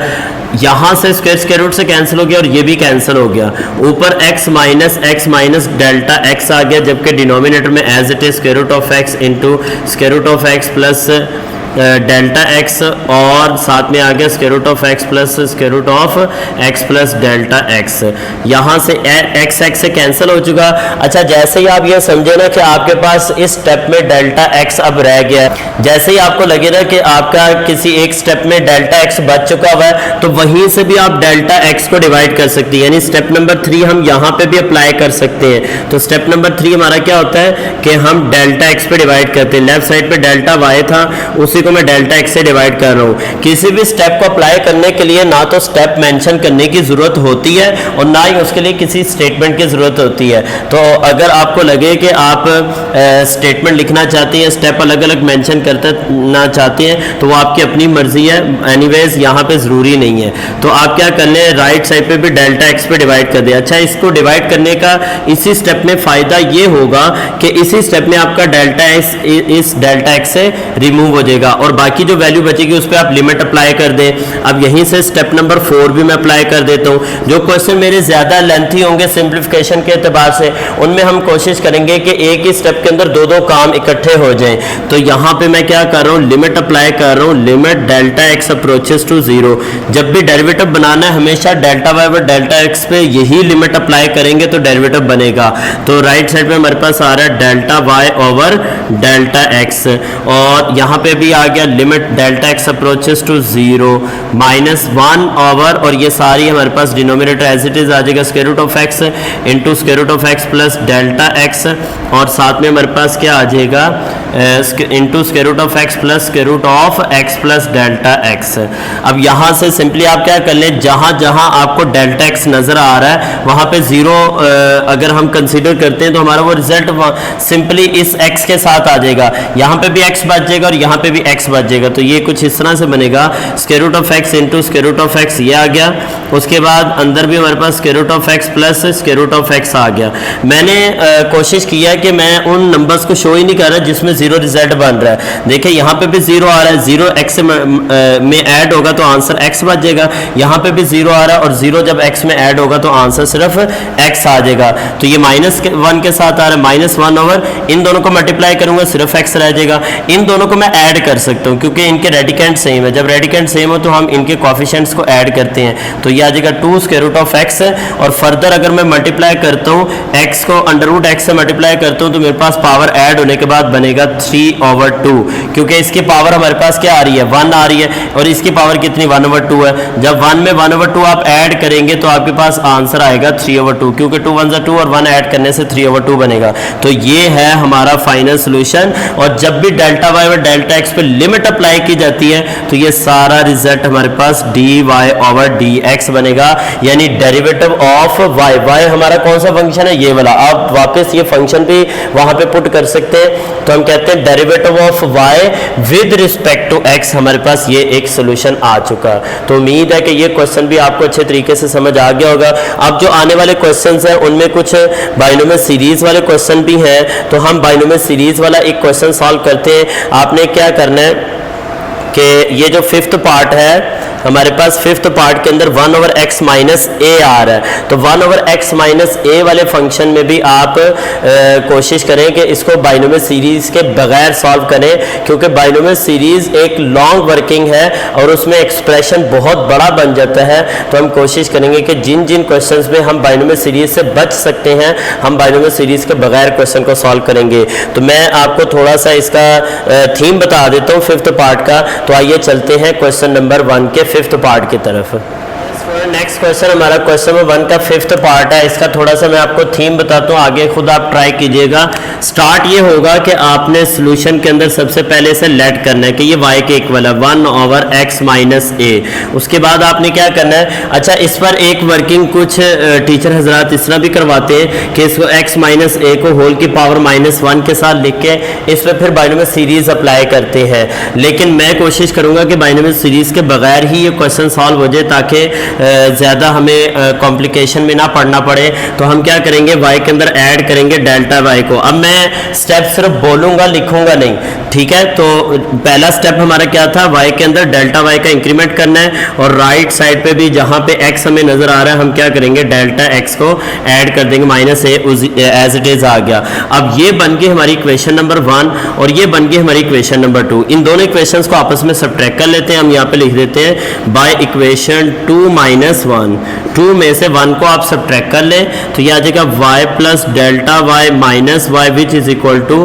A: यहाँ से स्क्वायर रूट से कैंसिल हो गया और ये भी कैंसिल हो गया। ऊपर x माइनस डेल्टा x आ गया, जबकि डिनोमिनेटर में as it is square root of x into square root of x plus delta x और साथ में आ गया square root of x plus square root of x plus delta x। यहाँ से x से कैंसिल हो चुका। अच्छा, जैसे ही आप ये समझे ना कि आपके पास इस स्टेप में डेल्टा x अब रह गया है, जैसे ही आपको लगे ना कि आपका किसी एक स्टेप में डेल्टा x बच चुका हुआ है तो वहीं से भी आप डेल्टा x को डिवाइड कर सकते हैं। यानी स्टेप नंबर 3 हम यहाँ पे भी अप्लाई कर सकते हैं। तो स्टेप नंबर 3 हमारा क्या होता है कि हम डेल्टा x पे डिवाइड करते हैं। लेफ्ट साइड पे डेल्टा y था, उसी को मैं डेल्टा x से डिवाइड कर रहा हूँ। किसी भी स्टेप को अप्लाई करने के लिए ना तो स्टेप मेंशन करने की जरूरत होती है और ना ही उसके लिए किसी स्टेटमेंट की जरूरत होती है। तो अगर आपको लगे कि आप स्टेटमेंट लिखना चाहते हैं, स्टेप अलग अलग मेंशन करना चाहते हैं, तो वो आपकी अपनी मर्जी है। एनीवेज यहाँ पे जरूरी नहीं है। तो आप क्या कर लें, राइट साइड पे भी डेल्टा x पे डिवाइड कर दें। अच्छा, इसको डिवाइड करने का इसी स्टेप में फायदा ये होगा कि इसी स्टेप में आपका डेल्टा x इस डेल्टा x से रिमूव हो जाएगा और बाकी जो वैल्यू बचेगी उस पर आप लिमिट अप्लाई कर दें। अब यहीं से स्टेप नंबर 4 भी मैं अप्लाई कर देता हूँ। जो क्वेश्चन मेरे ज्यादा लेंथी होंगे सिंप्लीफिकेशन के एतबार से, उनमें हम कोशिश करेंगे कि एक ही स्टेप के अंदर दो काम इकट्ठे हो जाएं। तो यहाँ पे मैं क्या कर रहा हूँ, लिमिट अप्लाई कर रहा हूँ, limit delta x approaches to 0। जब भी डेरिवेटिव बनाना है हमेशा डेल्टा y और डेल्टा x पे यही लिमिट अप्लाई करेंगे तो डेरिवेटिव बनेगा। तो राइट साइड में हमारे पास आ रहा है delta y over delta x और यहाँ पे भी आ गया limit delta x approaches to 0 -1 over, और ये सारी हमारे पास डिनोमिनेटर एज इट इज आ जाएगा square root of x into square root of x plus delta x और साथ में हमारे पास क्या आ जाएगा into square root of x plus square root of x plus delta x। अब यहाँ से सिंपली आप क्या कर लें, जहाँ जहाँ आपको डेल्टा x नजर आ रहा है वहाँ पे 0 अगर हम कंसीडर करते हैं तो हमारा वो रिजल्ट सिंपली इस x के साथ आ जाएगा। यहाँ पे भी x बच जाएगा और यहाँ पे भी x बच जाएगा। तो ये कुछ इस तरह से बनेगा square root of x into square root of x ये आ गया। उसके बाद अंदर भी हमारे पास square root of x plus square root of x आ गया। मैंने कोशिश किया कि मैं उन नंबर्स को शो ही नहीं कर रहा जिसमें 0 रिजल्ट बन रहा है। देखिए यहाँ पे भी 0 आ रहा है, 0 x में ऐड होगा तो आंसर x बच जाएगा। यहाँ पे भी 0 आ रहा है और 0 जब x में ऐड होगा तो आंसर सिर्फ x आ जाएगा। तो ये -1 के साथ आ रहा है, -1 ओवर, इन दोनों को मल्टीप्लाई करूंगा सिर्फ x रह जाएगा। इन दोनों को मैं ऐड कर सकता हूँ क्योंकि इनके रेडिकेंट सेम है। जब रेडिकेंट सेम हो तो हम इनके कोफिशिएंट्स को ऐड करते हैं। तो ये आ जाएगा 2 स्क्वायर रूट ऑफ x और फर्दर अगर मैं मल्टीप्लाई करता हूँ x को अंडर रूट x से मल्टीप्लाई करता हूँ तो मेरे पास पावर ऐड होने के बाद बनेगा 3/2 क्योंकि इसकी पावर हमारे पास क्या आ रही है, 1 आ रही है और इसकी पावर कितनी 1/2 है। जब 1 में 1/2 आप ऐड करेंगे तो आपके पास आंसर आएगा 3/2 क्योंकि 2 1 2 और 1 ऐड करने से 3/2 बनेगा। तो ये है हमारा फाइनल सोल्यूशन। और जब भी डेल्टा y और डेल्टा x पे लिमिट अप्लाई की जाती है तो ये सारा रिजल्ट हमारे पास dy/dx बनेगा, यानी डेरिवेटिव ऑफ y हमारा कौन सा फंक्शन है, ये वाला। आप वापस ये फंक्शन भी वहां पे पुट कर सकते हैं, तो हम कहते हैं derivative of y with respect to x। हमारे पास ये एक सोल्यूशन आ चुका। तो उम्मीद है कि ये क्वेश्चन भी आपको अच्छे तरीके से समझ आ गया होगा। अब जो आने वाले क्वेश्चंस हैं उनमें कुछ बाइनोमियल सीरीज वाले क्वेश्चन भी हैं, तो हम बाइनोमियल सीरीज वाला एक क्वेश्चन सॉल्व करते हैं। आपने क्या करना है कि ये जो फिफ्थ पार्ट है हमारे पास, फिफ्थ पार्ट के अंदर 1/x माइनस ए आ रहा है, तो 1/x माइनस ए वाले फंक्शन में भी आप कोशिश करें कि इसको बाइनोमियल सीरीज के बगैर सॉल्व करें, क्योंकि बाइनोमियल सीरीज एक लॉन्ग वर्किंग है और उसमें एक्सप्रेशन बहुत बड़ा बन जाता है। तो हम कोशिश करेंगे कि जिन जिन क्वेश्चंस में हम बाइनोमियल सीरीज से बच सकते हैं हम बाइनोमियल सीरीज के बगैर क्वेश्चन को सॉल्व करेंगे। तो मैं आपको थोड़ा सा इसका थीम बता देता हूँ फिफ्थ पार्ट का। तो आइए चलते हैं क्वेश्चन नंबर 1 के फिफ्थ पार्ट की तरफ। नेक्स्ट क्वेश्चन हमारा क्वेश्चन नंबर 1 का फिफ्थ पार्ट है। इसका थोड़ा सा मैं आपको थीम बताता हूँ, आगे खुद आप ट्राई कीजिएगा। स्टार्ट ये होगा कि आपने सॉल्यूशन के अंदर सबसे पहले से लेट करना है कि ये y के इक्वल है 1/x माइनस ए। उसके बाद आपने क्या करना है, अच्छा इस पर एक वर्किंग कुछ टीचर हजरात इस तरह भी करवाते हैं कि इसको x माइनस ए को होल की पावर -1 के साथ लिख के इस पर फिर बाइनोमियल सीरीज अप्लाई करते हैं। लेकिन मैं कोशिश करूंगा कि बाइनोमियल सीरीज के बगैर ही ये क्वेश्चन सॉल्व हो जाए ताकि ज़्यादा हमें कॉम्प्लिकेशन में ना पढ़ना पड़े। तो हम क्या करेंगे, y के अंदर ऐड करेंगे डेल्टा y को। अब मैं स्टेप सिर्फ बोलूँगा, लिखूँगा नहीं, ठीक है। तो पहला स्टेप हमारा क्या था, y के अंदर डेल्टा y का इंक्रीमेंट करना है और राइट साइड पे भी जहाँ पे x हमें नज़र आ रहा है हम क्या करेंगे, डेल्टा x को ऐड कर देंगे, -a एज इट इज़ आ गया। अब ये बन गई हमारी इक्वेशन नंबर 1 और ये बन गई हमारी इक्वेशन नंबर 2। इन दोनों इक्वेशंस को आपस में सब्ट्रैक्ट कर लेते हैं। हम यहाँ पे लिख देते हैं बाय इक्वेशन 2 - 1। 2 में से 1 को आप सब्ट्रैक्ट कर लें तो ये आ जाएगा y plus delta y minus y which is equal to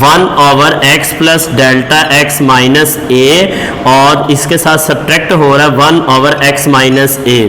A: 1/x plus delta x minus a, और इसके साथ सब्ट्रैक्ट हो रहा है 1/x माइनस a।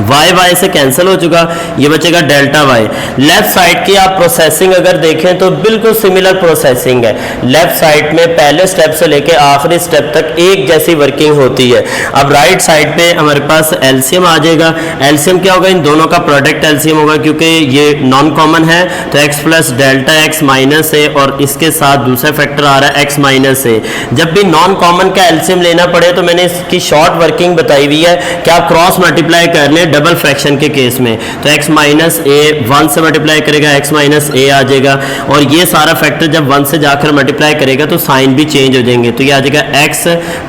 A: y से कैंसिल हो चुका, ये बचेगा डेल्टा y। लेफ्ट साइड की आप प्रोसेसिंग अगर देखें तो बिल्कुल सिमिलर प्रोसेसिंग है। लेफ्ट साइड में पहले स्टेप से लेके आखिरी स्टेप तक एक जैसी वर्किंग होती है। अब राइट साइड पे हमारे पास एलसीएम आ जाएगा। एलसीएम क्या होगा, इन दोनों का प्रोडक्ट एलसीएम होगा, क्योंकि ये नॉन कॉमन है तो x plus delta x minus a और इसके साथ दूसरा फैक्टर आ रहा है x माइनस ए। जब भी नॉन कॉमन का एलसीएम लेना पड़े तो मैंने इसकी शॉर्ट वर्किंग बताई हुई है कि आप क्रॉस मल्टीप्लाई कर लें डबल फ्रैक्शन के केस में, तो x माइनस ए 1 से मल्टीप्लाई करेगा x माइनस ए आ जाएगा, और ये सारा फैक्टर जब 1 से जाकर मल्टीप्लाई करेगा तो साइन भी चेंज हो जाएंगे, तो ये आ जाएगा x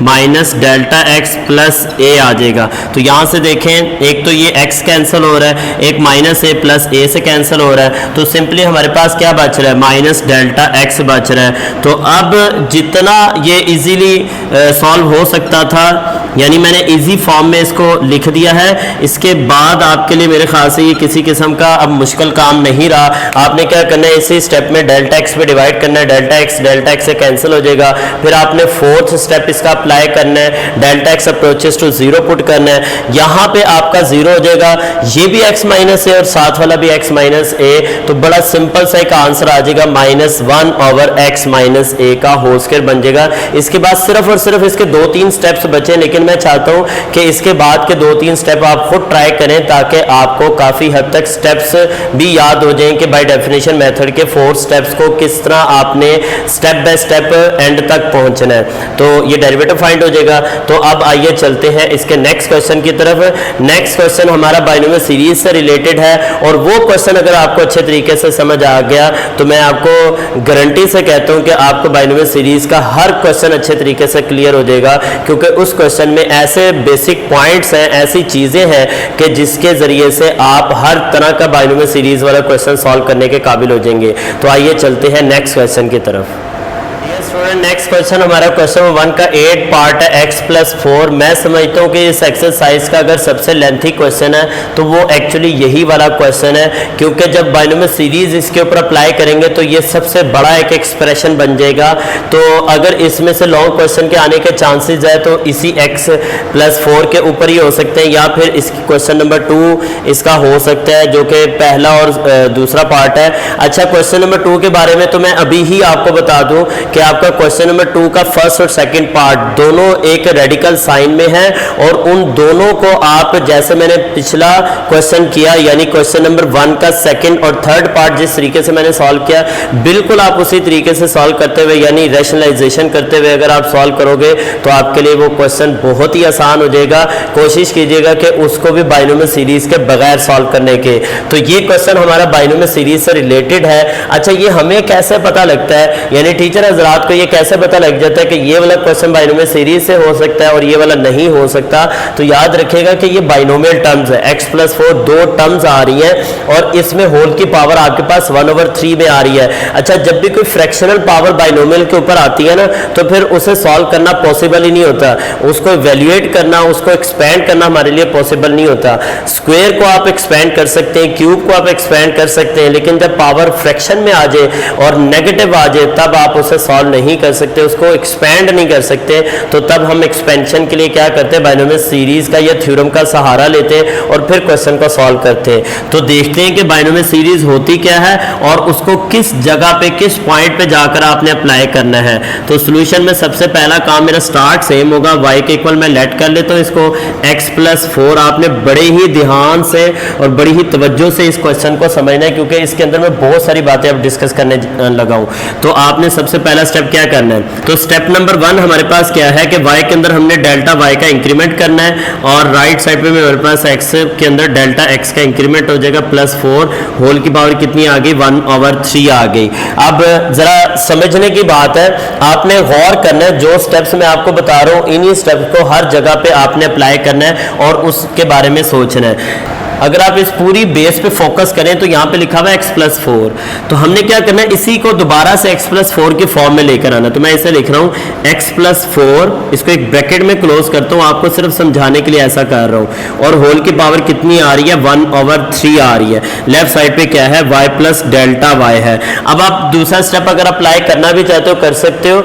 A: minus delta x plus a आ जाएगा। तो यहाँ से देखें एक तो ये x कैंसिल हो रहा है, एक माइनस ए प्लस ए से कैंसिल हो रहा है, तो सिंपली हमारे पास क्या बच रहा है, माइनस डेल्टा x बच रहा है। तो अब जितना ये इजीली सॉल्व हो सकता था, यानी मैंने इजी फॉर्म में इसको लिख दिया है। इसके बाद आपके लिए मेरे ख्याल से ये किसी किस्म का अब मुश्किल काम नहीं रहा। आपने क्या करना है, इसी स्टेप में डेल्टा एक्स पे डिवाइड करना है, डेल्टा एक्स से कैंसिल हो जाएगा। फिर आपने फोर्थ स्टेप इसका अप्लाई करना है, delta x approaches to 0 put करना है, यहाँ पे आपका 0 हो जाएगा, ये भी x माइनस ए और साथ वाला भी x माइनस ए, तो बड़ा सिंपल सा एक आंसर आ जाएगा -1/x माइनस ए का होल स्क्वायर बन जाएगा। इसके बाद सिर्फ और सिर्फ इसके 2-3 स्टेप्स बचे, लेकिन मैं चाहता हूं कि इसके बाद के 2-3 स्टेप आप खुद ट्राई करें ताकि आपको काफी हद तक स्टेप्स भी याद हो जाएं कि बाय डेफिनेशन मेथड के 4 स्टेप्स को किस तरह आपने स्टेप बाय स्टेप एंड तक पहुंचना है। तो ये डेरिवेटिव फाइंड हो जाएगा। तो अब आइए चलते हैं इसके नेक्स्ट क्वेश्चन की तरफ। नेक्स्ट क्वेश्चन हमारा बाइनोमियल सीरीज से रिलेटेड है, और वो क्वेश्चन अगर आपको अच्छे तरीके से समझ आ गया तो मैं आपको गारंटी से कहता हूं कि आपको बाइनोमियल सीरीज का हर क्वेश्चन अच्छे तरीके से क्लियर हो जाएगा, क्योंकि उस क्वेश्चन में ऐसे बेसिक पॉइंट्स हैं, ऐसी चीजें हैं कि जिसके जरिए से आप हर तरह का बाइनोमियल सीरीज वाला क्वेश्चन सॉल्व करने के काबिल हो जाएंगे। तो आइए चलते हैं नेक्स्ट क्वेश्चन की तरफ। नेक्स्ट क्वेश्चन हमारा क्वेश्चन 1 का 8 पार्ट है, x प्लस 4। मैं समझता हूँ कि इस एक्सरसाइज का अगर सबसे लेंथी क्वेश्चन है तो वो एक्चुअली यही वाला क्वेश्चन है, क्योंकि जब बाइनोमियल सीरीज इसके ऊपर अप्लाई करेंगे तो ये सबसे बड़ा एक एक्सप्रेशन बन जाएगा। तो अगर इसमें से लॉन्ग क्वेश्चन के आने के चांसेस है तो इसी x प्लस 4 के ऊपर ही हो सकते हैं, या फिर इसकी क्वेश्चन नंबर 2 इसका हो सकता है, जो कि पहला और दूसरा पार्ट है। अच्छा, क्वेश्चन नंबर 2 के बारे में तो मैं अभी ही आपको बता दूं कि आप आपका क्वेश्चन नंबर 2 का फर्स्ट और सेकंड पार्ट दोनों एक रेडिकल साइन में है और उन दोनों को आप जैसे मैंने पिछला क्वेश्चन किया यानी क्वेश्चन नंबर 1 का सेकंड और थर्ड पार्ट जिस तरीके से मैंने सॉल्व किया बिल्कुल आप उसी तरीके से सॉल्व करते हुए यानी रैशनलाइजेशन करते हुए अगर आप सॉल्व करोगे तो आपके लिए वो क्वेश्चन बहुत ही आसान हो जाएगा। कोशिश कीजिएगा कि उसको भी बाइनोमियल सीरीज के बगैर सॉल्व करने के। तो ये क्वेश्चन हमारा बाइनोमियल सीरीज से रिलेटेड है। अच्छा, ये हमें कैसे पता लगता है, यानी टीचर हजरात को ये कैसे पता लग जाता है कि ये वाला क्वेश्चन बाइनोमियल सीरीज से हो सकता है और ये वाला नहीं हो सकता? तो याद रखिएगा कि ये बाइनोमियल टर्म्स है, x+4 दो टर्म्स आ रही हैं और इसमें होल की पावर आपके पास 1/3 में आ रही है। अच्छा, जब भी कोई फ्रैक्शनल पावर बाइनोमियल के ऊपर आती है ना तो फिर उसे सॉल्व करना पॉसिबल ही नहीं होता, उसको इवैल्यूएट करना, उसको एक्सपेंड करना हमारे लिए पॉसिबल नहीं होता। स्क्वायर को आप एक्सपेंड कर सकते हैं, क्यूब को आप एक्सपेंड कर सकते हैं, लेकिन जब पावर फ्रैक्शन में आ जाए और नेगेटिव आ जाए तब आप उसे सॉल्व नहीं कर सकते, उसको एक्सपेंड नहीं कर सकते। तो तब हम एक्सपेंशन के लिए क्या करते हैं, बाइनोमियल सीरीज का या थ्योरम का सहारा लेते हैं और फिर क्वेश्चन को सॉल्व करते हैं। तो देखते हैं कि बाइनोमियल सीरीज होती क्या है और उसको किस जगह पे किस पॉइंट पे जाकर आपने अप्लाई करना है। तो सॉल्यूशन में सबसे पहला काम मेरा स्टार्ट सेम होगा, y के इक्वल मैं लेट कर लेता हूं इसको x+4। आपने बड़े ही ध्यान से और बड़ी ही तवज्जो से इस क्वेश्चन को समझना है क्योंकि इसके अंदर मैं बहुत सारी बातें अब डिस्कस करने लगा हूं। तो आपने सबसे पहला स्टेप क्या करना है, तो स्टेप नंबर 1 हमारे पास क्या है कि y के अंदर हमने डेल्टा y का इंक्रीमेंट करना है और राइट साइड पे मेरे पास x के अंदर डेल्टा x का इंक्रीमेंट हो जाएगा +4, होल की पावर कितनी आ गई 1/3 आ गई। अब जरा समझने की बात है, आपने गौर करना है, जो स्टेप्स मैं आपको बता रहा हूं इन्हीं स्टेप्स को हर जगह पे आपने अप्लाई करना है और उसके बारे में सोचना है। अगर आप इस पूरी बेस पे फोकस करें तो यहाँ पे लिखा हुआ है x+4, तो हमने क्या करना है, इसी को दोबारा से x+4 की फॉर्म में लेकर आना। तो मैं इसे लिख रहा हूँ x+4, इसको एक ब्रैकेट में क्लोज करता हूँ, आपको सिर्फ समझाने के लिए ऐसा कर रहा हूँ। और होल की पावर कितनी आ रही है 1/3 आ रही है। लेफ्ट साइड पे क्या है y प्लस डेल्टा y है। अब आप दूसरा स्टेप अगर अप्लाई करना भी चाहते हो कर सकते हो।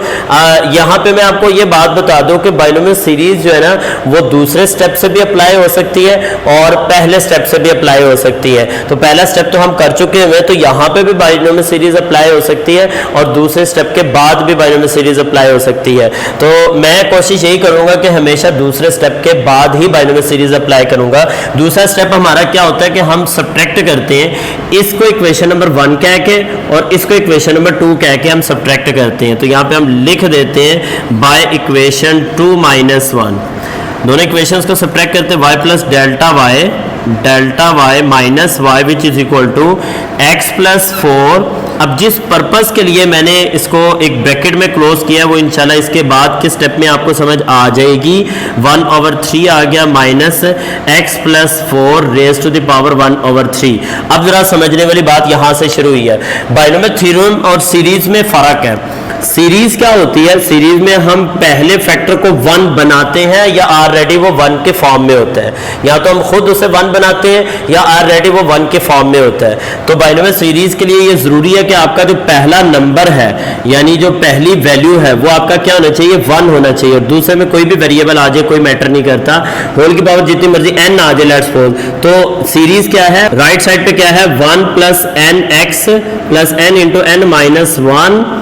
A: यहाँ पे मैं आपको ये बात बता दूं कि बाइनोमियल सीरीज जो है ना वो दूसरे स्टेप से भी अप्लाई हो सकती है और पहले स्टेप से भी अप्लाई हो सकती है। तो पहला स्टेप तो हम कर चुके हैं, तो यहाँ पे भी बाइनोमियल सीरीज अप्लाई हो सकती है और दूसरे स्टेप के बाद भी बाइनोमियल सीरीज अप्लाई हो सकती है। तो मैं कोशिश यही करूंगा कि हमेशा दूसरे स्टेप के बाद ही बाइनोमियल सीरीज अप्लाई करूंगा। दूसरा स्टेप हमारा क्या होता है कि हम सब्ट्रैक्ट करते हैं, इसको इक्वेशन नंबर 1 कह के और इसको इक्वेशन नंबर 2 कह के हम सब्ट्रैक्ट करते हैं। तो यहाँ पे हम लिख देते हैं बाय इक्वेशन 2 - 1, दोनों इक्वेशंस को सब्ट्रैक्ट करते हैं, y plus delta y minus y which is equal to x+4। अब जिस पर्पस के लिए मैंने इसको एक ब्रैकेट में क्लोज किया वो इंशाल्लाह इसके बाद के स्टेप में आपको समझ आ जाएगी। 1/3 आ गया minus x+4 raise to the power 1/3। अब जरा समझने वाली बात यहां से शुरू हुई है। बाइनोमियल थ्योरम और सीरीज में फर्क है। सीरीज क्या होती है, सीरीज में हम पहले फैक्टर को 1 बनाते हैं या ऑलरेडी वो 1 के फॉर्म में होता है, या तो हम खुद उसे 1 बनाते हैं या ऑलरेडी वो 1 के फॉर्म में होता है। तो बाइनोमियल सीरीज के लिए ये जरूरी है कि आपका जो पहला नंबर है यानी जो पहली वैल्यू है वो आपका क्या होना चाहिए 1 होना चाहिए और दूसरे में कोई भी वेरिएबल आ जाए कोई मैटर नहीं करता, होल की पावर जितनी मर्जी n आ जाए लेट्स सपोज। तो सीरीज क्या है, राइट साइड पे क्या है 1 + nx + n × n -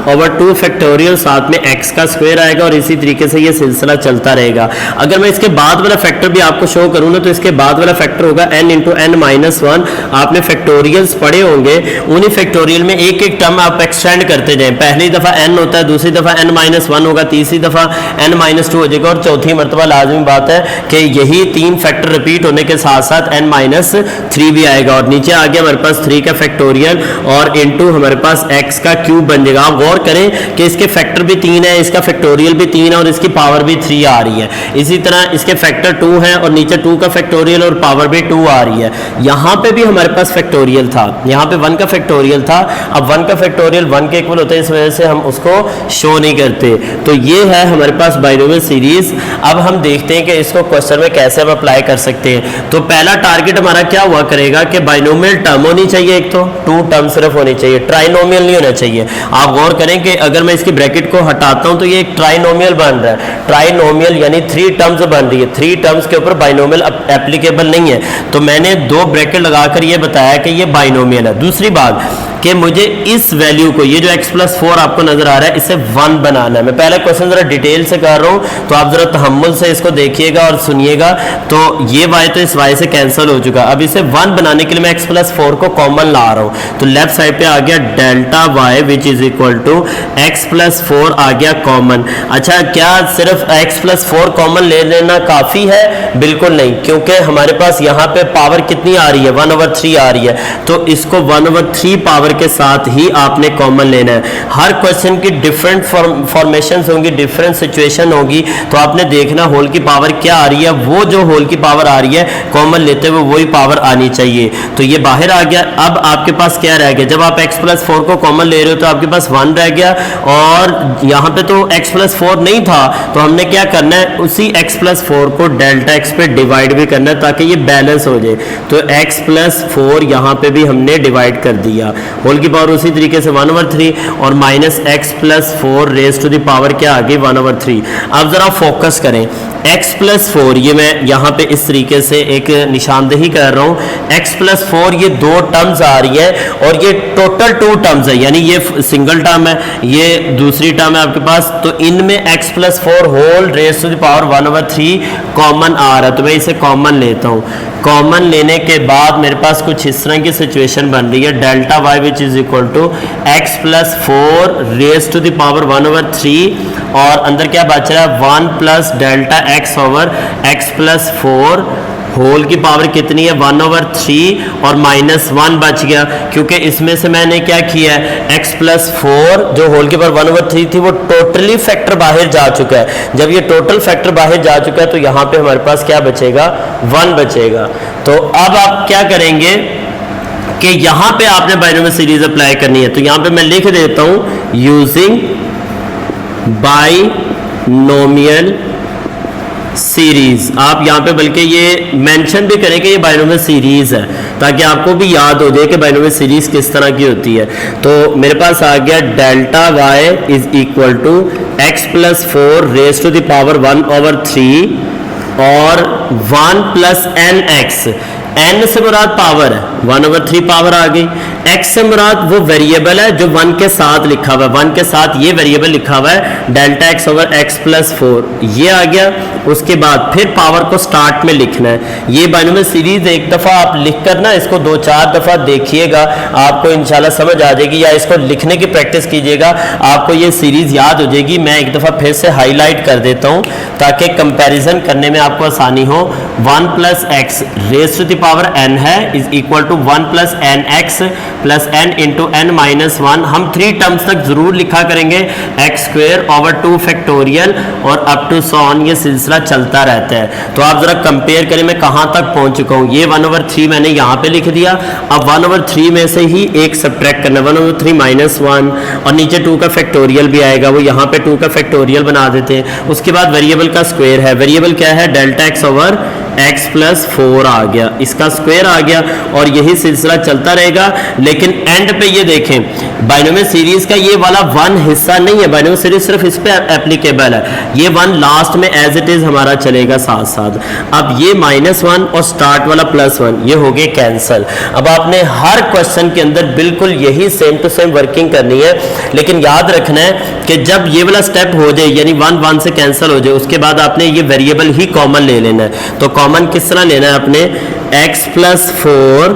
A: 1/2 फैक्टोरियल, साथ में x का स्क्वायर आएगा और इसी तरीके से ये सिलसिला चलता रहेगा। अगर मैं इसके बाद वाला फैक्टर भी आपको शो करूं ना तो इसके बाद वाला फैक्टर होगा n × n - 1। आपने फैक्टोरियल्स पढ़े होंगे, उन्हीं फैक्टोरियल में एक एक टर्म आप एक्सटेंड करते जाएं। पहली दफा n होता है, दूसरी दफा n - 1 होगा, तीसरी दफा n - 2 हो जाएगा और चौथी मरतबा लाजमी बात है कि यही 3 फैक्टर रिपीट होने के साथ साथ n - 3 भी आएगा और नीचे आ गया हमारे पास 3 का फैक्टोरियल और इनटू हमारे पास x का क्यूब बन जाएगा। आप गौर करें कि इसके फैक्टर भी 3 है, इसका फैक्टोरियल भी 3 है और इसकी पावर भी 3 आ रही है। इसी तरह इसके फैक्टर 2 है और नीचे 2 का फैक्टोरियल और पावर भी 2 आ रही है। यहाँ पे भी हमारे पास फैक्टोरियल था, यहाँ पे 1 का फैक्टोरियल था। अब 1 का फैक्टोरियल 1 के इक्वल होता है, इस वजह से हम उसको शो नहीं करते। तो ये है हमारे पास बाइनोमियल सीरीज। अब हम देखते हैं कि इसको क्वेश्चन में कैसे हम अप्लाई कर सकते हैं। तो पहला टारगेट हमारा क्या हुआ करेगा कि बाइनोमियल टर्म होनी चाहिए, एक तो 2 टर्म सिर्फ होनी चाहिए, ट्राइनोमियल नहीं होना चाहिए। आप गौर करें कि अगर मैं इसकी ब्रैकेट को हटाता हूं तो ये एक ट्राइनोमियल बन रहा है। ट्राइनोमियल यानी 3 टर्म्स बन रही है, 3 टर्म्स के ऊपर बाइनोमियल एप्लीकेबल नहीं है। तो मैंने 2 ब्रैकेट लगाकर ये बताया कि ये बाइनोमियल है। दूसरी बात, कि मुझे इस वैल्यू को, ये जो x प्लस 4 आपको नजर आ रहा है, इसे 1 बनाना है। मैं पहला क्वेश्चन जरा डिटेल से कर रहा हूं, तो आप जरा तहम्मुल से इसको देखिएगा और सुनिएगा। तो ये y तो इस y से कैंसिल हो चुका। अब इसे 1 बनाने के लिए मैं x प्लस 4 को कॉमन ला रहा हूं, तो लेफ्ट साइड पे आ गया delta y which is equal to x plus 4 आ गया कॉमन। अच्छा, क्या सिर्फ x प्लस 4 कॉमन ले लेना काफी है? बिल्कुल नहीं, क्योंकि हमारे पास यहाँ पे पावर कितनी आ रही है, 1/3 आ रही है, तो इसको 1/3 पावर के साथ ही आपने कॉमन लेना है। हर क्वेश्चन की डिफरेंट फॉर्मेशंस होंगी, डिफरेंट सिचुएशन होगी, तो आपने देखना होल की पावर क्या आ रही है, वो जो होल की पावर आ रही है कॉमन लेते हुए वही पावर आनी चाहिए। तो ये बाहर आ गया। अब आपके पास क्या रह गया, जब आप x प्लस 4 को कॉमन ले रहे हो तो आपके पास 1 रह गया, और यहाँ पे तो x प्लस 4 नहीं था, तो हमने क्या करना है, उसी x प्लस 4 को डेल्टा x पे डिवाइड भी करना है ताकि ये बैलेंस हो जाए। तो x प्लस 4 यहाँ पे भी हमने डिवाइड कर दिया, होल की पावर उसी तरीके से 1/3 और minus x plus 4 raise to the power क्या आ गई, 1/3। अब जरा फोकस करें, x प्लस 4, ये मैं यहाँ पे इस तरीके से एक निशानदेही कर रहा हूँ, x प्लस 4 ये 2 टर्म्स आ रही है और ये टोटल 2 टर्म्स है, यानी ये सिंगल टर्म है, ये दूसरी टर्म है आपके पास, तो इनमें x plus 4 whole raise to the power 1/3 common आ रहा है, तो मैं इसे कॉमन लेता हूँ। कॉमन लेने के बाद मेरे पास कुछ इस तरह की सिचुएशन बन रही है, delta y which is equal to x plus 4 raise to the power 1/3 और अंदर क्या बच रहा है, 1 plus delta x over x plus 4 whole की पावर कितनी है, 1/3 और -1 बच गया, क्योंकि इसमें से मैंने क्या किया है, x प्लस 4 जो होल की पावर 1/3 थी वो टोटली फैक्टर बाहर जा चुका है। जब ये टोटल फैक्टर बाहर जा चुका है तो यहाँ पे हमारे पास क्या बचेगा, 1 बचेगा। तो अब आप क्या करेंगे कि यहाँ पे आपने बाइनोमियल सीरीज अप्लाई करनी है, तो यहाँ पे मैं लिख देता हूँ यूजिंग बाइनोमियल सीरीज। आप यहाँ पे बल्कि ये मेंशन भी करें कि ये बाइनोमियल सीरीज है, ताकि आपको भी याद हो जाए कि बाइनोमियल सीरीज किस तरह की होती है। तो मेरे पास आ गया delta y is equal to x plus 4 raise to the power 1/3 और 1 प्लस nx, n से मुराद पावर है, 1/3 पावर आ गई। x से मुराद वो वेरिएबल है जो 1 के साथ लिखा हुआ है, 1 के साथ ये वेरिएबल लिखा हुआ है, delta x over x plus 4 ये आ गया। उसके बाद फिर पावर को स्टार्ट में लिखना है। ये बाइनोमियल सीरीज एक दफ़ा आप लिख कर ना इसको 2-4 दफ़ा देखिएगा, आपको इंशाल्लाह समझ आ जाएगी, या इसको लिखने की प्रैक्टिस कीजिएगा, आपको ये सीरीज याद हो जाएगी। मैं एक दफ़ा फिर से हाईलाइट कर देता हूँ ताकि कंपैरिजन करने में आपको आसानी हो। 1 plus x raise to the power n है is equal to 1 plus n x plus n into n minus 1। हम 3 टर्म्स तक जरूर लिखा करेंगे, एक्स स्क्वेयर ओवर 2 फैक्टोरियल और अप टू सो ऑन, ये सिलसिला चलता रहता है। तो आप जरा कंपेयर करें मैं कहाँ तक पहुँच चुका हूँ। ये 1/3 मैंने यहाँ पे लिख दिया, अब 1/3 में से ही एक सब्ट्रैक्ट करना, 1/3 माइनस 1 और नीचे 2 का फैक्टोरियल भी आएगा, वो यहाँ पे 2 का फैक्टोरियल बना देते हैं। उसके बाद वेरिएबल का स्क्वायर है, वेरिएबल क्या है, delta x over x plus 4 आ गया, इसका स्क्वायर आ गया और यही सिलसिला चलता रहेगा। लेकिन एंड पे ये देखें, बाइनोमियल सीरीज का ये वाला 1 हिस्सा नहीं है, बाइनोमियल सीरीज सिर्फ इस पे एप्लीकेबल है, ये 1 लास्ट में एज इट इज हमारा चलेगा साथ साथ। अब ये -1 और स्टार्ट वाला +1 ये हो गए कैंसिल। अब आपने हर क्वेश्चन के अंदर बिल्कुल यही सेम टू सेम वर्किंग करनी है, लेकिन याद रखना है कि जब ये वाला स्टेप हो जाए, यानी 1 से कैंसिल हो जाए, उसके बाद आपने ये वेरिएबल ही कॉमन ले लेना है। तो कॉमन किस तरह लेना है आपने, x plus 4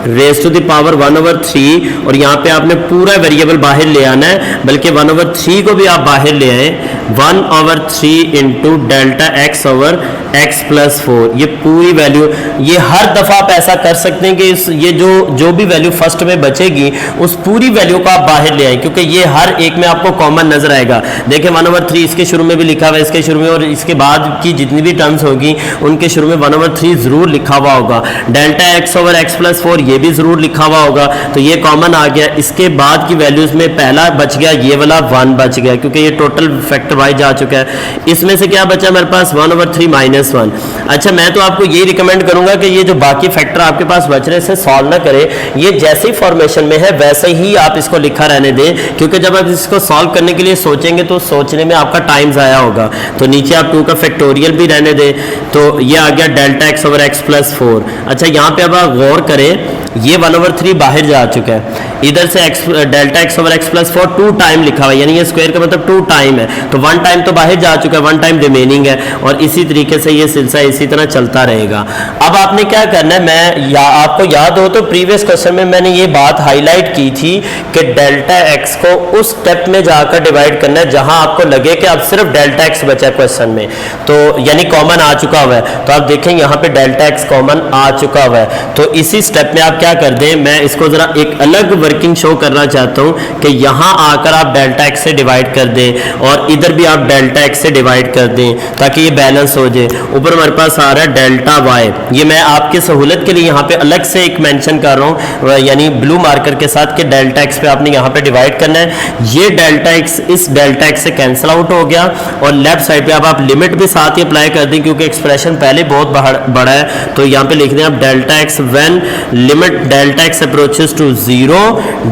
A: raise to the power 1/3 और यहाँ पे आपने पूरा वेरिएबल बाहर ले आना है, बल्कि 1/3 को भी आप बाहर ले आए, 1/3 into delta x over x plus 4, ये पूरी वैल्यू, ये हर दफ़ा आप ऐसा कर सकते हैं कि ये जो भी वैल्यू फर्स्ट में बचेगी उस पूरी वैल्यू को आप बाहर ले आए, क्योंकि ये हर एक में आपको कॉमन नजर आएगा। देखिए 1/3 इसके शुरू में भी लिखा हुआ है, इसके शुरू में और इसके बाद की जितनी भी टर्म्स होगी उनके शुरू में 1/3 जरूर लिखा हुआ होगा, delta x over x plus 4 ये भी जरूर लिखा हुआ होगा, तो ये कॉमन आ गया। इसके बाद की वैल्यूज में पहला बच गया, ये वाला 1 बच गया, क्योंकि ये टोटल फैक्टर वाइज जा चुका है। इसमें से क्या बचा मेरे पास, 1/3 माइनस 1। अच्छा, मैं तो आपको ये रिकमेंड करूंगा कि ये जो बाकी फैक्टर आपके पास बच रहे हैं इसे सॉल्व ना करें, ये जैसी फॉर्मेशन में है वैसे ही आप इसको लिखा रहने दें, क्योंकि जब आप इसको सॉल्व करने के लिए सोचेंगे तो सोचने में आपका टाइम ज़ाया होगा। तो नीचे आप 2 का फैक्टोरियल भी रहने दें, तो ये आ गया delta x over x plus 4। अच्छा, यहाँ पे अब आप गौर करें ये 1/3 बाहर जा चुका है, इधर से delta x over x plus 4 2 time लिखा हुआ है, यानी ये स्क्वायर का मतलब 2 टाइम है, तो 1 टाइम तो बाहर जा चुका है, 1 टाइम रिमेनिंग है, और इसी तरीके से ये सिलसिला इसी तरह चलता रहेगा। अब आपने क्या करना है, आपको याद हो तो प्रीवियस क्वेश्चन में मैंने ये बात हाईलाइट की थी कि डेल्टा एक्स को उस स्टेप में जाकर डिवाइड करना है जहां आपको लगे कि अब सिर्फ डेल्टा एक्स बचा है क्वेश्चन में, तो यानी कॉमन आ चुका हुआ है, तो आप देखें यहाँ पे डेल्टा एक्स कॉमन आ चुका हुआ है, तो इसी स्टेप में आप क्या कर दें, मैं इसको जरा एक अलग वर्किंग शो करना चाहता हूं कि यहां आकर आप डेल्टा एक्स से डिवाइड कर दें और इधर भी आप डेल्टा एक्स से डिवाइड कर दें ताकि ये बैलेंस हो जाए। ऊपर हमारे पास आ रहा है डेल्टा वाई, ये मैं आपकी सहूलत के लिए यहाँ पे अलग से एक मेंशन कर रहा हूँ, यानी ब्लू मार्कर के साथ कि डेल्टा एक्स पे आपने यहाँ पे डिवाइड करना है। ये डेल्टा एक्स इस डेल्टा एक्स से कैंसिल आउट हो गया और लेफ्ट साइड पे आप लिमिट भी साथ ही अप्लाई कर दें क्योंकि एक्सप्रेशन पहले बहुत बड़ा है, तो यहाँ पे लिख दें आप delta x when limit delta x approaches to 0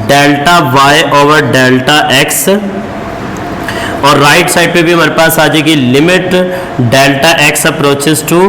A: delta y over delta x, और राइट साइड पे भी हमारे पास आ जाएगी limit delta x approaches to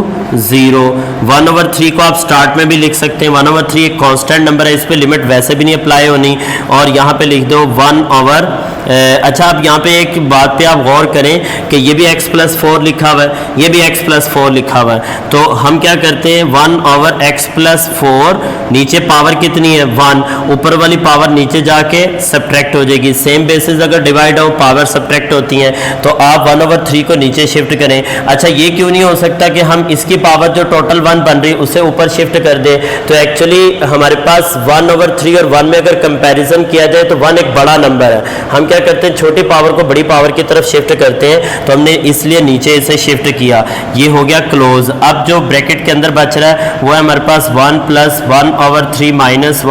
A: 0। 1/3 को आप स्टार्ट में भी लिख सकते हैं, 1/3 एक कांस्टेंट नंबर है, इस पे लिमिट वैसे भी नहीं अप्लाई होनी, और यहाँ पे लिख दो 1/। अच्छा, आप यहाँ पे एक बात पे आप गौर करें कि ये भी x + 4 लिखा हुआ है, ये भी x + 4 लिखा हुआ है, तो हम क्या करते हैं 1/x + 4, नीचे पावर कितनी है 1, ऊपर वाली पावर नीचे जाके सब्ट्रैक्ट हो जाएगी। सेम बेसिस अगर डिवाइड हो पावर सब्ट्रैक्ट होती हैं, तो आप 1/3 को नीचे शिफ्ट करें। अच्छा, ये क्यों नहीं हो सकता कि हम इसकी पावर जो टोटल 1 बन रही है उसे ऊपर शिफ्ट कर दें, तो एक्चुअली हमारे पास 1/3 और 1 में अगर कंपैरिजन किया जाए तो 1 एक बड़ा नंबर है, हम क्या करते हैं छोटी पावर को बड़ी पावर की तरफ शिफ्ट करते हैं, तो हमने इसलिए नीचे इसे शिफ्ट किया, ये हो गया क्लोज। अब जो ब्रैकेट के अंदर बच रहा है वो है हमारे पास 1 + 1/3 -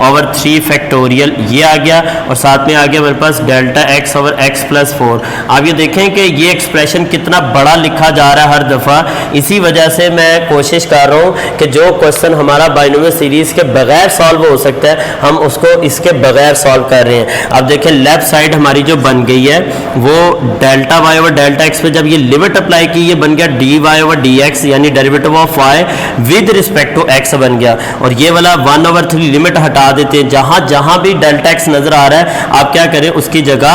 A: 1/3 फैक्टोरियल, ये आ गया, और साथ में आ गया हमारे पास डेल्टा एक्स ओवर एक्स + 4। आप ये देखें कि ये एक्सप्रेशन कितना बड़ा लिखा जा रहा है हर दफ़ा, इसी वजह से मैं कोशिश कर रहा हूँ कि जो क्वेश्चन हमारा बाइनोमियल सीरीज़ के बगैर सॉल्व हो सकता है हम उसको इसके बगैर सॉल्व कर रहे हैं। अब देखें लेफ्ट साइड हमारी जो बन गई है वो delta y over delta x पे जब ये लिमिट अप्लाई की, ये बन गया dy ओवर dx, यानी derivative of y with respect to x बन गया, और ये वाला 1/3 लिमिट हटा देते हैं, जहां जहां भी डेल्टा एक्स नजर आ रहा है आप क्या करें उसकी जगह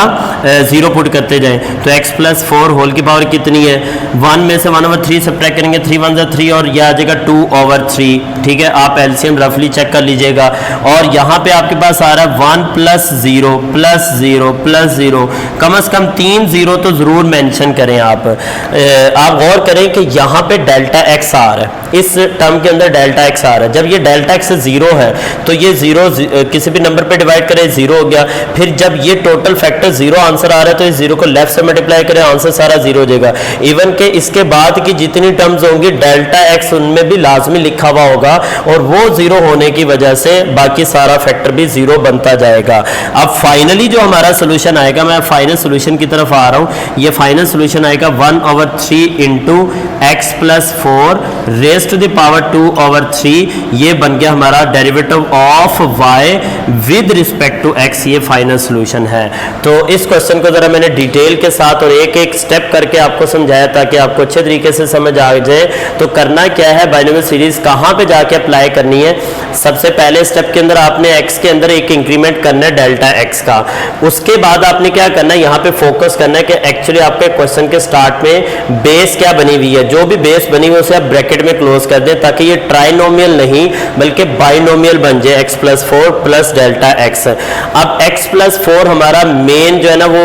A: 0 पुट करते जाएं, तो x + 4 होल की पावर कितनी है 1 में से 1/3 सब्ट्रैक्ट करेंगे, 3 × 1 = 3 और ये आ जाएगा 2/3। ठीक है, आप एलसीएम रफली चेक कर लीजिएगा, और यहाँ पे आपके पास आ रहा है 1 + 0 + 0 + 0, कम से कम 3 0 तो जरूर मेंशन करें आप गौर करें कि यहाँ पे डेल्टा एक्स आ रहा है, इस टर्म के अंदर डेल्टा एक्स आ रहा है, जब ये डेल्टा एक्स 0 है तो ये 0 किसी भी नंबर पे डिवाइड करें 0 हो गया, फिर जब ये टोटल फैक्टर 0 आंसर आ रहा है तो इस 0 को लेफ्ट से मल्टीप्लाई करें, आंसर सारा 0 हो जाएगा। इवन के इसके बाद की जितनी टर्म्स होंगी डेल्टा एक्स उनमें भी लाजमी लिखा हुआ होगा, और वो 0 होने की वजह से बाकी सारा फैक्टर भी 0 बनता जाएगा। अब फाइनली जो हमारा सोल्यूशन आएगा, मैं फाइनल सोल्यूशन की तरफ आ रहा हूं, ये फाइनल सोल्यूशन आएगा 1/3 × x + 4 raise to the power 2/3, ये बन गया हमारा derivative of y with respect to x, ये फाइनल सोल्यूशन है। तो इस क्वेश्चन को जरा मैंने डिटेल के साथ और एक एक स्टेप करके आपको समझाया ताकि आपको अच्छे तरीके से समझ आ जाए। तो करना क्या है, बाइनोमियल सीरीज कहां पे जाके अप्लाई करनी है, सबसे पहले स्टेप के अंदर आपने x के अंदर एक इंक्रीमेंट करना है डेल्टा x का, उसके बाद आपने क्या करना है यहाँ पे फोकस करना है कि एक्चुअली आपके क्वेश्चन के स्टार्ट में बेस क्या बनी हुई है, जो भी बेस बनी हुई है उसे आप ब्रैकेट में क्लोज कर दें ताकि ये ट्राइनोमियल नहीं बल्कि बाइनोमियल बन जाए, x + 4 + डेल्टा x। अब x + 4 हमारा मेन जो है ना वो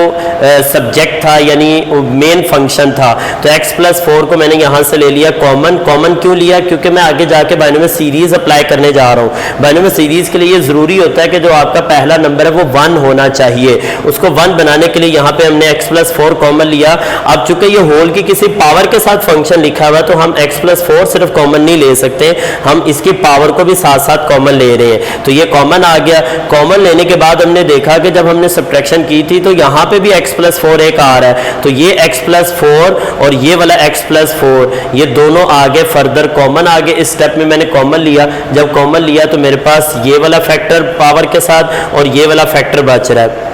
A: सब्जेक्ट था, यानी मेन फंक्शन था, तो x + 4 को मैंने यहाँ से ले लिया कॉमन। कॉमन क्यों लिया, क्योंकि मैं आगे जाके बाइनोमियल सीरीज अप्लाई करने जा रहा हूँ। बाइनोमियल सीरीज के लिए ये जरूरी होता है कि जो आपका पहला नंबर है वो 1 होना चाहिए, उसको 1 बनाने के लिए यहाँ पे हमने x + 4 कॉमन लिया। अब चूंकि ये होल की किसी पावर के साथ फंक्शन लिखा हुआ तो हम x + 4 सिर्फ कॉमन नहीं ले सकते, हम इसकी पावर को भी साथ साथ कॉमन ले रहे हैं, तो ये कॉमन आ गया। कॉमन लेने के बाद हमने देखा कि जब हमने सब्ट्रैक्शन की थी तो यहाँ पे भी x + 4 एक आ रहा है, तो ये x + 4 और ये वाला x + 4 ये दोनों आगे फर्दर कॉमन आ गए। इस स्टेप में मैंने कॉमन लिया, जब कॉमन लिया तो मेरे पास ये वाला फैक्टर पावर के साथ और ये वाला फैक्टर बच रहा है।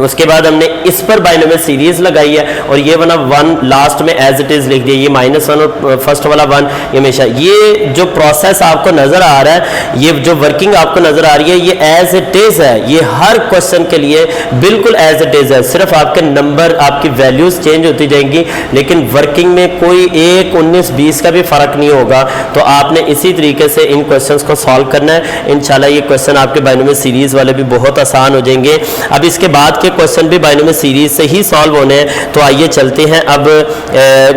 A: उसके बाद हमने इस पर बाइनोमियल सीरीज लगाई है और ये वाला 1 लास्ट में एज इट इज लिख दिया, ये -1 और फर्स्ट वाला 1 ये हमेशा। ये जो प्रोसेस आपको नजर आ रहा है, ये जो वर्किंग आपको नजर आ रही है, ये एज इट इज है, ये हर क्वेश्चन के लिए बिल्कुल एज इट इज है। सिर्फ आपके नंबर, आपकी वैल्यूज चेंज होती जाएंगी, लेकिन वर्किंग में कोई 1, 19, 20 का भी फर्क नहीं होगा। तो आपने इसी तरीके से इन क्वेश्चंस को सॉल्व करना है। इंशाल्लाह ये क्वेश्चन आपके बाइनोमियल सीरीज वाले भी बहुत आसान हो जाएंगे। अब इसके बाद क्वेश्चन भी बाइनोमियल सीरीज से ही सॉल्व होने हैं। तो आइए चलते हैं। अब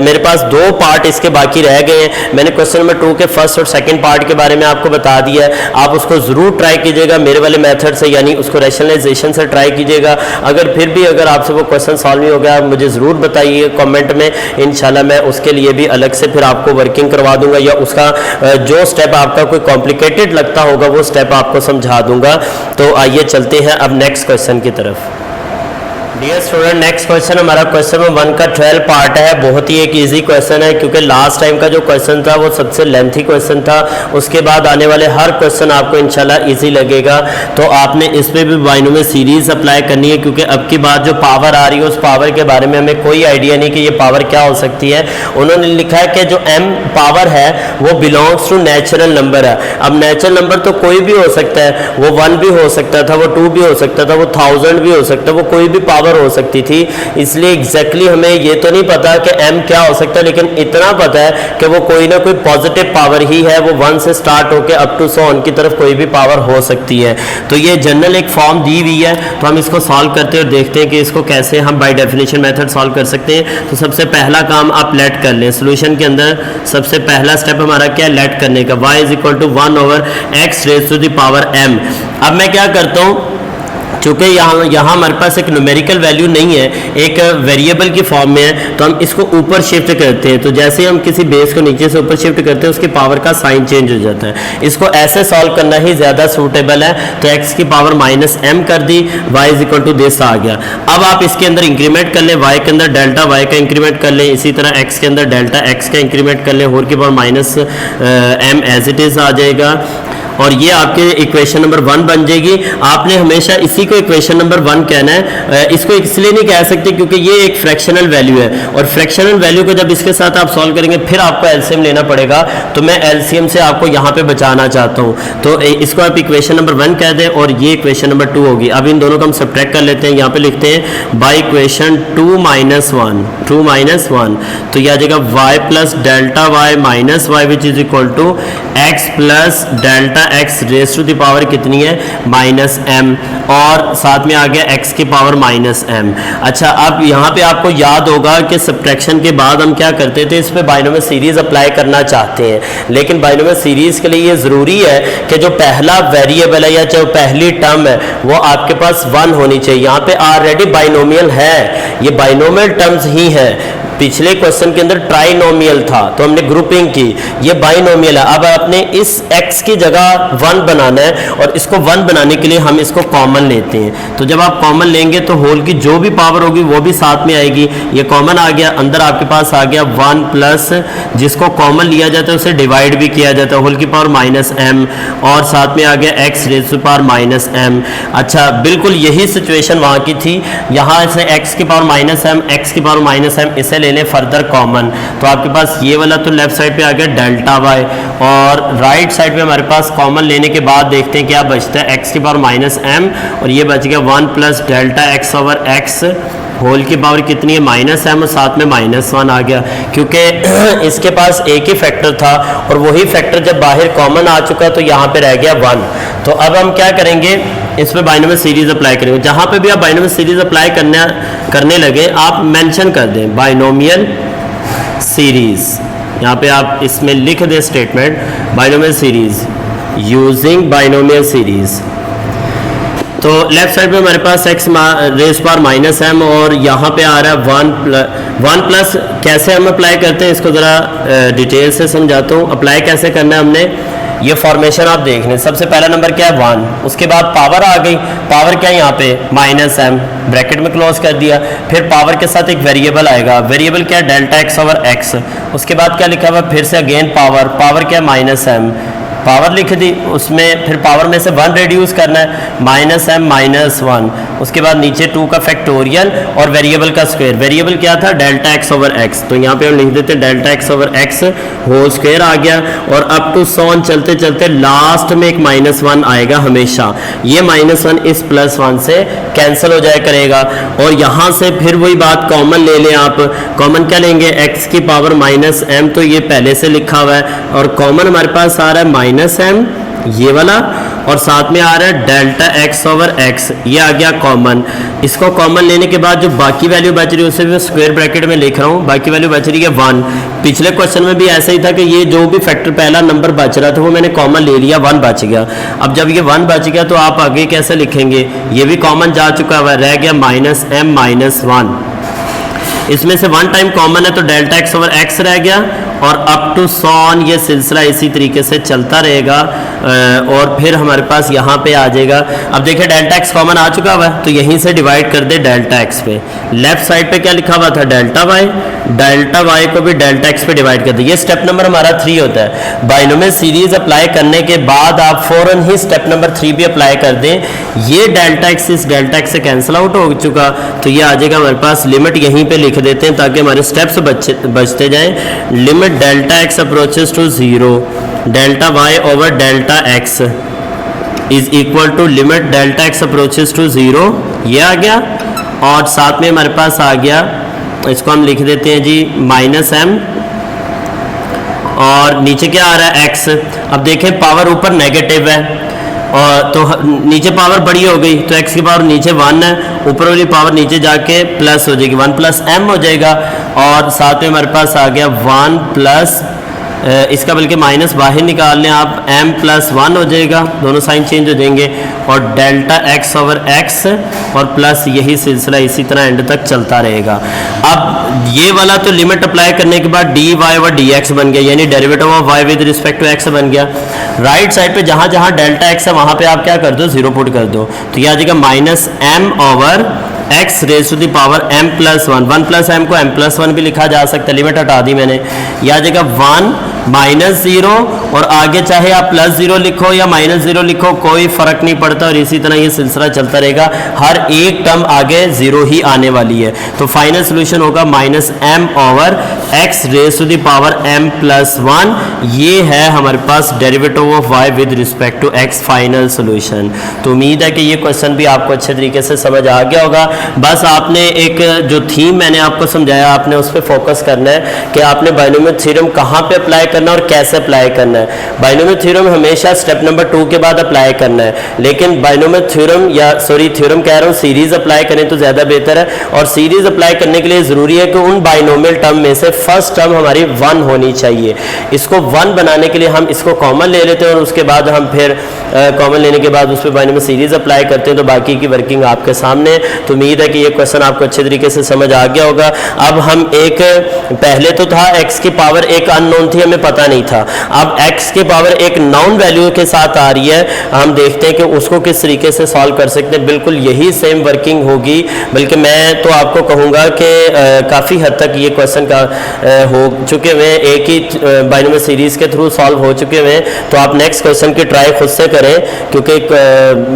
A: मेरे पास 2 पार्ट इसके बाकी रह गए हैं। मैंने क्वेश्चन नंबर 2 के फर्स्ट और सेकंड पार्ट के बारे में आपको बता दिया है। आप उसको जरूर ट्राई कीजिएगा मेरे वाले मेथड से, यानी उसको रैशनलाइजेशन से ट्राई कीजिएगा। अगर फिर भी अगर आपसे वो क्वेश्चन सॉल्व नहीं हो गया, मुझे जरूर बताइए कमेंट में। इंशाल्लाह मैं उसके लिए भी अलग से फिर आपको वर्किंग करवा दूंगा, या उसका जो स्टेप आपका कोई कॉम्प्लिकेटेड लगता होगा वो स्टेप आपको समझा दूंगा। तो आइए चलते हैं अब नेक्स्ट क्वेश्चन की तरफ। डियर स्टूडेंट, नेक्स्ट क्वेश्चन हमारा क्वेश्चन नंबर 1 का 12 पार्ट है। बहुत ही एक इजी क्वेश्चन है, क्योंकि लास्ट टाइम का जो क्वेश्चन था वो सबसे लेंथी क्वेश्चन था। उसके बाद आने वाले हर क्वेश्चन आपको इंशाल्लाह इजी लगेगा। तो आपने इस पे भी बाइनोमियल सीरीज अप्लाई करनी है, क्योंकि अब की बात जो पावर आ रही है उस पावर के बारे में हमें कोई आइडिया नहीं कि ये पावर क्या हो सकती है। उन्होंने लिखा है कि जो m पावर है वो बिलोंग्स टू नेचुरल नंबर है। अब नेचुरल नंबर तो कोई भी हो सकता है, वो 1 भी हो सकता था, वो 2 भी हो सकता था, वो 1000 भी हो सकता है, वो कोई भी पावर हो सकती थी। इसलिए एग्जैक्टली हमें ये तो नहीं पता कि m क्या हो सकता है, लेकिन इतना पता है कि वो कोई ना कोई पॉजिटिव पावर ही है। वो 1 से स्टार्ट होकर अप टू 100 की तरफ कोई भी पावर हो सकती है। तो ये जनरल एक फॉर्म दी हुई है, तो हम इसको सॉल्व करते हैं और देखते हैं कि इसको कैसे हम बाय डेफिनेशन मेथड सॉल्व कर सकते हैं। तो सबसे पहला काम आप लेट कर लें। सोल्यूशन के अंदर सबसे पहला स्टेप हमारा क्या है, लेट करने का। y = 1/x raised to the power m। अब मैं क्या करता हूँ, चूंकि यहाँ हमारे पास एक न्यूमेरिकल वैल्यू नहीं है, एक वेरिएबल की फॉर्म में है, तो हम इसको ऊपर शिफ्ट करते हैं। तो जैसे हम किसी बेस को नीचे से ऊपर शिफ्ट करते हैं, उसकी पावर का साइन चेंज हो जाता है। इसको ऐसे सॉल्व करना ही ज़्यादा सूटेबल है। तो x की पावर -m कर दी, y = दिस आ गया। अब आप इसके अंदर इंक्रीमेंट कर लें, y के अंदर डेल्टा y का इंक्रीमेंट कर लें, इसी तरह x के अंदर डेल्टा x का इंक्रीमेंट कर लें, होल की power -m as it is आ जाएगा। और ये आपके इक्वेशन नंबर 1 बन जाएगी। आपने हमेशा इसी को इक्वेशन नंबर 1 कहना है। इसको इसलिए नहीं कह सकते क्योंकि ये एक फ्रैक्शनल वैल्यू है, और फ्रैक्शनल वैल्यू को जब इसके साथ आप सॉल्व करेंगे फिर आपको एलसीएम लेना पड़ेगा। तो मैं एलसीएम से आपको यहाँ पे बचाना चाहता हूँ। तो इसको आप इक्वेशन नंबर 1 कह दें, और ये इक्वेशन नंबर 2 होगी। अब इन दोनों को हम सब्ट्रैक्ट कर लेते हैं। यहाँ पे लिखते हैं बाई इक्वेशन 2 - 1, तो यह आ जाएगा y + delta y - y which is equal to x + delta x raise to the power कितनी है, -m, और साथ में आ गया x की पावर -m। अच्छा, अब यहाँ पे आपको याद होगा कि सब्ट्रैक्शन के बाद हम क्या करते थे, इस पे बाइनोमियल सीरीज अप्लाई करना चाहते हैं। लेकिन बाइनोमियल सीरीज के लिए ये ज़रूरी है कि जो पहला वेरिएबल है या जो पहली टर्म है वो आपके पास 1 होनी चाहिए। यहाँ पे ऑलरेडी बाइनोमियल है, ये बाइनोमियल टर्म्स ही है। पिछले क्वेश्चन के अंदर ट्राइनोमियल था, तो हमने ग्रुपिंग की, ये बाइनोमियल है। अब आपने इस x की जगह 1 बनाना है, और इसको 1 बनाने के लिए हम इसको कॉमन लेते हैं। तो जब आप कॉमन लेंगे तो होल की जो भी पावर होगी वो भी साथ में आएगी। ये कॉमन आ गया, अंदर आपके पास आ गया 1 प्लस, जिसको कॉमन लिया जाता है उसे डिवाइड भी किया जाता है, होल की पावर -m, और साथ में आ गया x raise to power -m। अच्छा, बिल्कुल यही सिचुएशन वहाँ की थी। यहाँ से x की पावर -m, x की पावर -m, इसे लेने फर्दर कॉमन। तो आपके पास ये वाला तो लेफ्ट साइड पे आ गया डेल्टा y, और राइट साइड पे हमारे पास कॉमन लेने के बाद देखते हैं क्या बचता है, x की पावर -m, और ये बच गया 1 प्लस डेल्टा x/x, होल की पावर कितनी है, -m, और साथ में -1 आ गया, क्योंकि इसके पास एक ही फैक्टर था और वही फैक्टर जब बाहर कॉमन आ चुका तो यहाँ पे रह गया 1। तो अब हम क्या करेंगे, इस पे बाइनोमियल सीरीज अप्लाई करेंगे। जहाँ पे भी आप बाइनोमियल सीरीज अप्लाई करने लगे आप मेंशन कर दें बाइनोमियल सीरीज। यहाँ पे आप इसमें लिख दें statement binomial series using binomial series. तो लेफ्ट साइड पे हमारे पास x रेज़ पावर -m, और यहाँ पे आ रहा है 1 प्लस। कैसे हम अप्लाई करते हैं इसको ज़रा डिटेल से समझाता हूँ। अप्लाई कैसे करना है हमने, ये फॉर्मेशन आप देख लें। सबसे पहला नंबर क्या है 1, उसके बाद पावर आ गई, पावर क्या है यहाँ पे -m, ब्रैकेट में क्लोज कर दिया। फिर पावर के साथ एक वेरिएबल आएगा, वेरिएबल क्या है डेल्टा x/x। उसके बाद क्या लिखा हुआ, फिर से अगेन पावर क्या है -m, पावर लिख दी, उसमें फिर पावर में से 1 रिड्यूस करना है, -m-1, उसके बाद नीचे 2 का फैक्टोरियल और वेरिएबल का स्क्वायर। वेरिएबल क्या था? डेल्टा x ओवर x, तो यहाँ पे हम लिख देते हैं delta x over x whole square आ गया। और अप टू सॉन चलते चलते लास्ट में एक -1 आएगा हमेशा, ये -1 इस +1 से कैंसिल हो जाया करेगा। और यहाँ से फिर वही बात कॉमन ले लें आप, कॉमन क्या लेंगे? x की पावर -m, तो ये पहले से लिखा हुआ है, और कॉमन हमारे पास आ रहा है -m ये वाला, और साथ में आ रहा है डेल्टा x ओवर x, ये आ गया कॉमन। इसको कॉमन लेने के बाद जो बाकी वैल्यू बच रही है उसे भी स्क्वायर ब्रैकेट में लिख रहा हूँ, बाकी वैल्यू बच रही है 1। पिछले क्वेश्चन में भी ऐसा ही था कि ये जो भी फैक्टर पहला नंबर बच रहा था वो मैंने कॉमन ले लिया, 1 बच गया। अब जब ये 1 बच गया तो आप आगे कैसे लिखेंगे? ये भी कॉमन जा चुका है, रह गया -m-1, इसमें से 1 टाइम कॉमन है तो डेल्टा x ओवर x रह गया, और अप टू सॉन ये सिलसिला इसी तरीके से चलता रहेगा। और फिर हमारे पास यहाँ पे आ जाएगा, अब देखिए डेल्टा x कॉमन आ चुका हुआ है तो यहीं से डिवाइड कर दे डेल्टा x पे। लेफ्ट साइड पे क्या लिखा हुआ था? डेल्टा y को भी डेल्टा x पे डिवाइड कर दे। ये स्टेप नंबर हमारा 3 होता है। बाइनोमियल सीरीज अप्लाई करने के बाद आप फौरन ही स्टेप नंबर 3 भी अप्लाई कर दें। ये डेल्टा x इस डेल्टा x से कैंसिल आउट हो चुका, तो ये आ जाएगा हमारे पास, लिमिट यहीं पे लिख देते हैं ताकि हमारे स्टेप्स बचते जाएं। Limit delta x approaches to 0, delta y over delta x is equal to limit delta x approaches to 0, ये आ गया। और साथ में हमारे पास आ गया, इसको हम लिख देते हैं जी -m, और नीचे क्या आ रहा है? x। अब देखें पावर ऊपर नेगेटिव है, और तो नीचे पावर बड़ी हो गई तो x की पावर नीचे 1 है, ऊपर वाली पावर नीचे जाके प्लस हो जाएगी, 1 + m हो जाएगा। और साथ में हमारे पास आ गया 1 प्लस इसका बल्कि माइनस बाहर निकाल लें आप, m+1 हो जाएगा, दोनों साइन चेंज हो जाएंगे, और डेल्टा x ओवर x और प्लस यही सिलसिला इसी तरह एंड तक चलता रहेगा। अब ये वाला तो लिमिट अप्लाई करने के बाद dy ओवर dx बन गया, यानी derivative of y with respect to x बन गया। राइट साइड पे जहाँ जहाँ डेल्टा x है वहाँ पे आप क्या कर दो? 0 पुट कर दो, तो ये आ जाएगा -m over x raise to the power m+1, 1 + m को m+1 भी लिखा जा सकता है, लिमिट हटा दी मैंने। यह आ जाएगा 1 -0, और आगे चाहे आप +0 लिखो या -0 लिखो कोई फर्क नहीं पड़ता, और इसी तरह ये सिलसिला चलता रहेगा, हर एक टर्म आगे 0 ही आने वाली है। तो फाइनल सोल्यूशन होगा -m over x raise to the power m+1, ये है हमारे पास derivative of y with respect to x final solution. तो उम्मीद है कि ये क्वेश्चन भी आपको अच्छे तरीके से समझ आ गया होगा। बस आपने एक जो थीम मैंने आपको समझाया आपने उस पर फोकस करना है कि आपने बाइनोमियल थ्योरम कहाँ पे अप्लाई करना है और कैसे अप्लाई करना है। बाइनोमियल थ्योरम हमेशा स्टेप नंबर 2 के बाद अप्लाई करना है, लेकिन बाइनोमियल थ्योरम थ्योरम कह रहा हूँ, सीरीज अप्लाई करें तो ज़्यादा बेहतर है। और सीरीज अप्लाई करने के लिए ज़रूरी है कि उन बाइनोमियल टर्म में से फर्स्ट टर्म हमारी 1 होनी चाहिए। इसको 1 बनाने के लिए हम इसको कॉमन ले लेते हैं, और उसके बाद हम फिर कॉमन लेने के बाद उस पर बाइनोमियल सीरीज अप्लाई करते हैं, तो बाकी की वर्किंग आपके सामने। तो उम्मीद है कि ये क्वेश्चन आपको अच्छे तरीके से समझ आ गया होगा। अब हम एक, पहले तो था x की पावर एक अननोन थी, हमें पता नहीं था, अब x की पावर एक नाउन वैल्यू के साथ आ रही है, हम देखते हैं कि उसको किस तरीके से सॉल्व कर सकते हैं। बिल्कुल यही सेम वर्किंग होगी, बल्कि मैं तो आपको कहूँगा कि काफ़ी हद तक ये क्वेश्चन का हो चुके हुए, एक ही बाइनोमियल सीरीज के थ्रू सॉल्व हो चुके हुए। तो आप नेक्स्ट क्वेश्चन की ट्राई खुद से करें, क्योंकि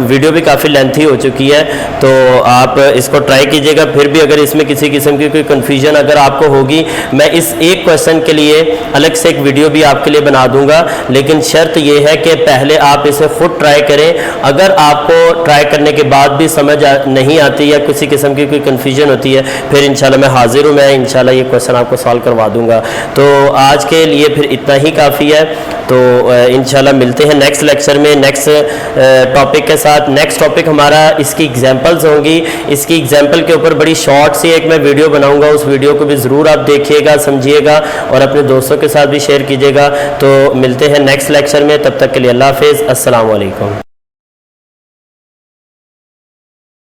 A: वीडियो भी काफ़ी लेंथी हो चुकी है, तो आप इसको ट्राई कीजिएगा। फिर भी अगर इसमें किसी किस्म की कोई कन्फ्यूजन अगर आपको होगी, मैं इस एक क्वेश्चन के लिए अलग से एक वीडियो भी आपके लिए बना दूंगा, लेकिन शर्त यह है कि पहले आप इसे खुद ट्राई करें। अगर आपको ट्राई करने के बाद भी समझ नहीं आती या किसी किस्म की कोई कन्फ्यूजन होती है, फिर इंशाल्लाह मैं हाजिर हूँ, मैं इंशाल्लाह ये क्वेश्चन आपको सॉल्व करवा दूंगा। तो आज के लिए फिर इतना ही काफ़ी है। तो इंशाल्लाह मिलते हैं नेक्स्ट लेक्चर में नेक्स्ट टॉपिक के साथ। नेक्स्ट टॉपिक हमारा इसकी एग्जांपल्स होंगी। इसकी एग्जांपल के ऊपर बड़ी शॉर्ट सी एक मैं वीडियो बनाऊंगा, उस वीडियो को भी ज़रूर आप देखिएगा, समझिएगा और अपने दोस्तों के साथ भी शेयर कीजिएगा। तो मिलते हैं नेक्स्ट लेक्चर में, तब तक के लिए अल्लाह हाफिज़, अस्सलाम वालेकुम।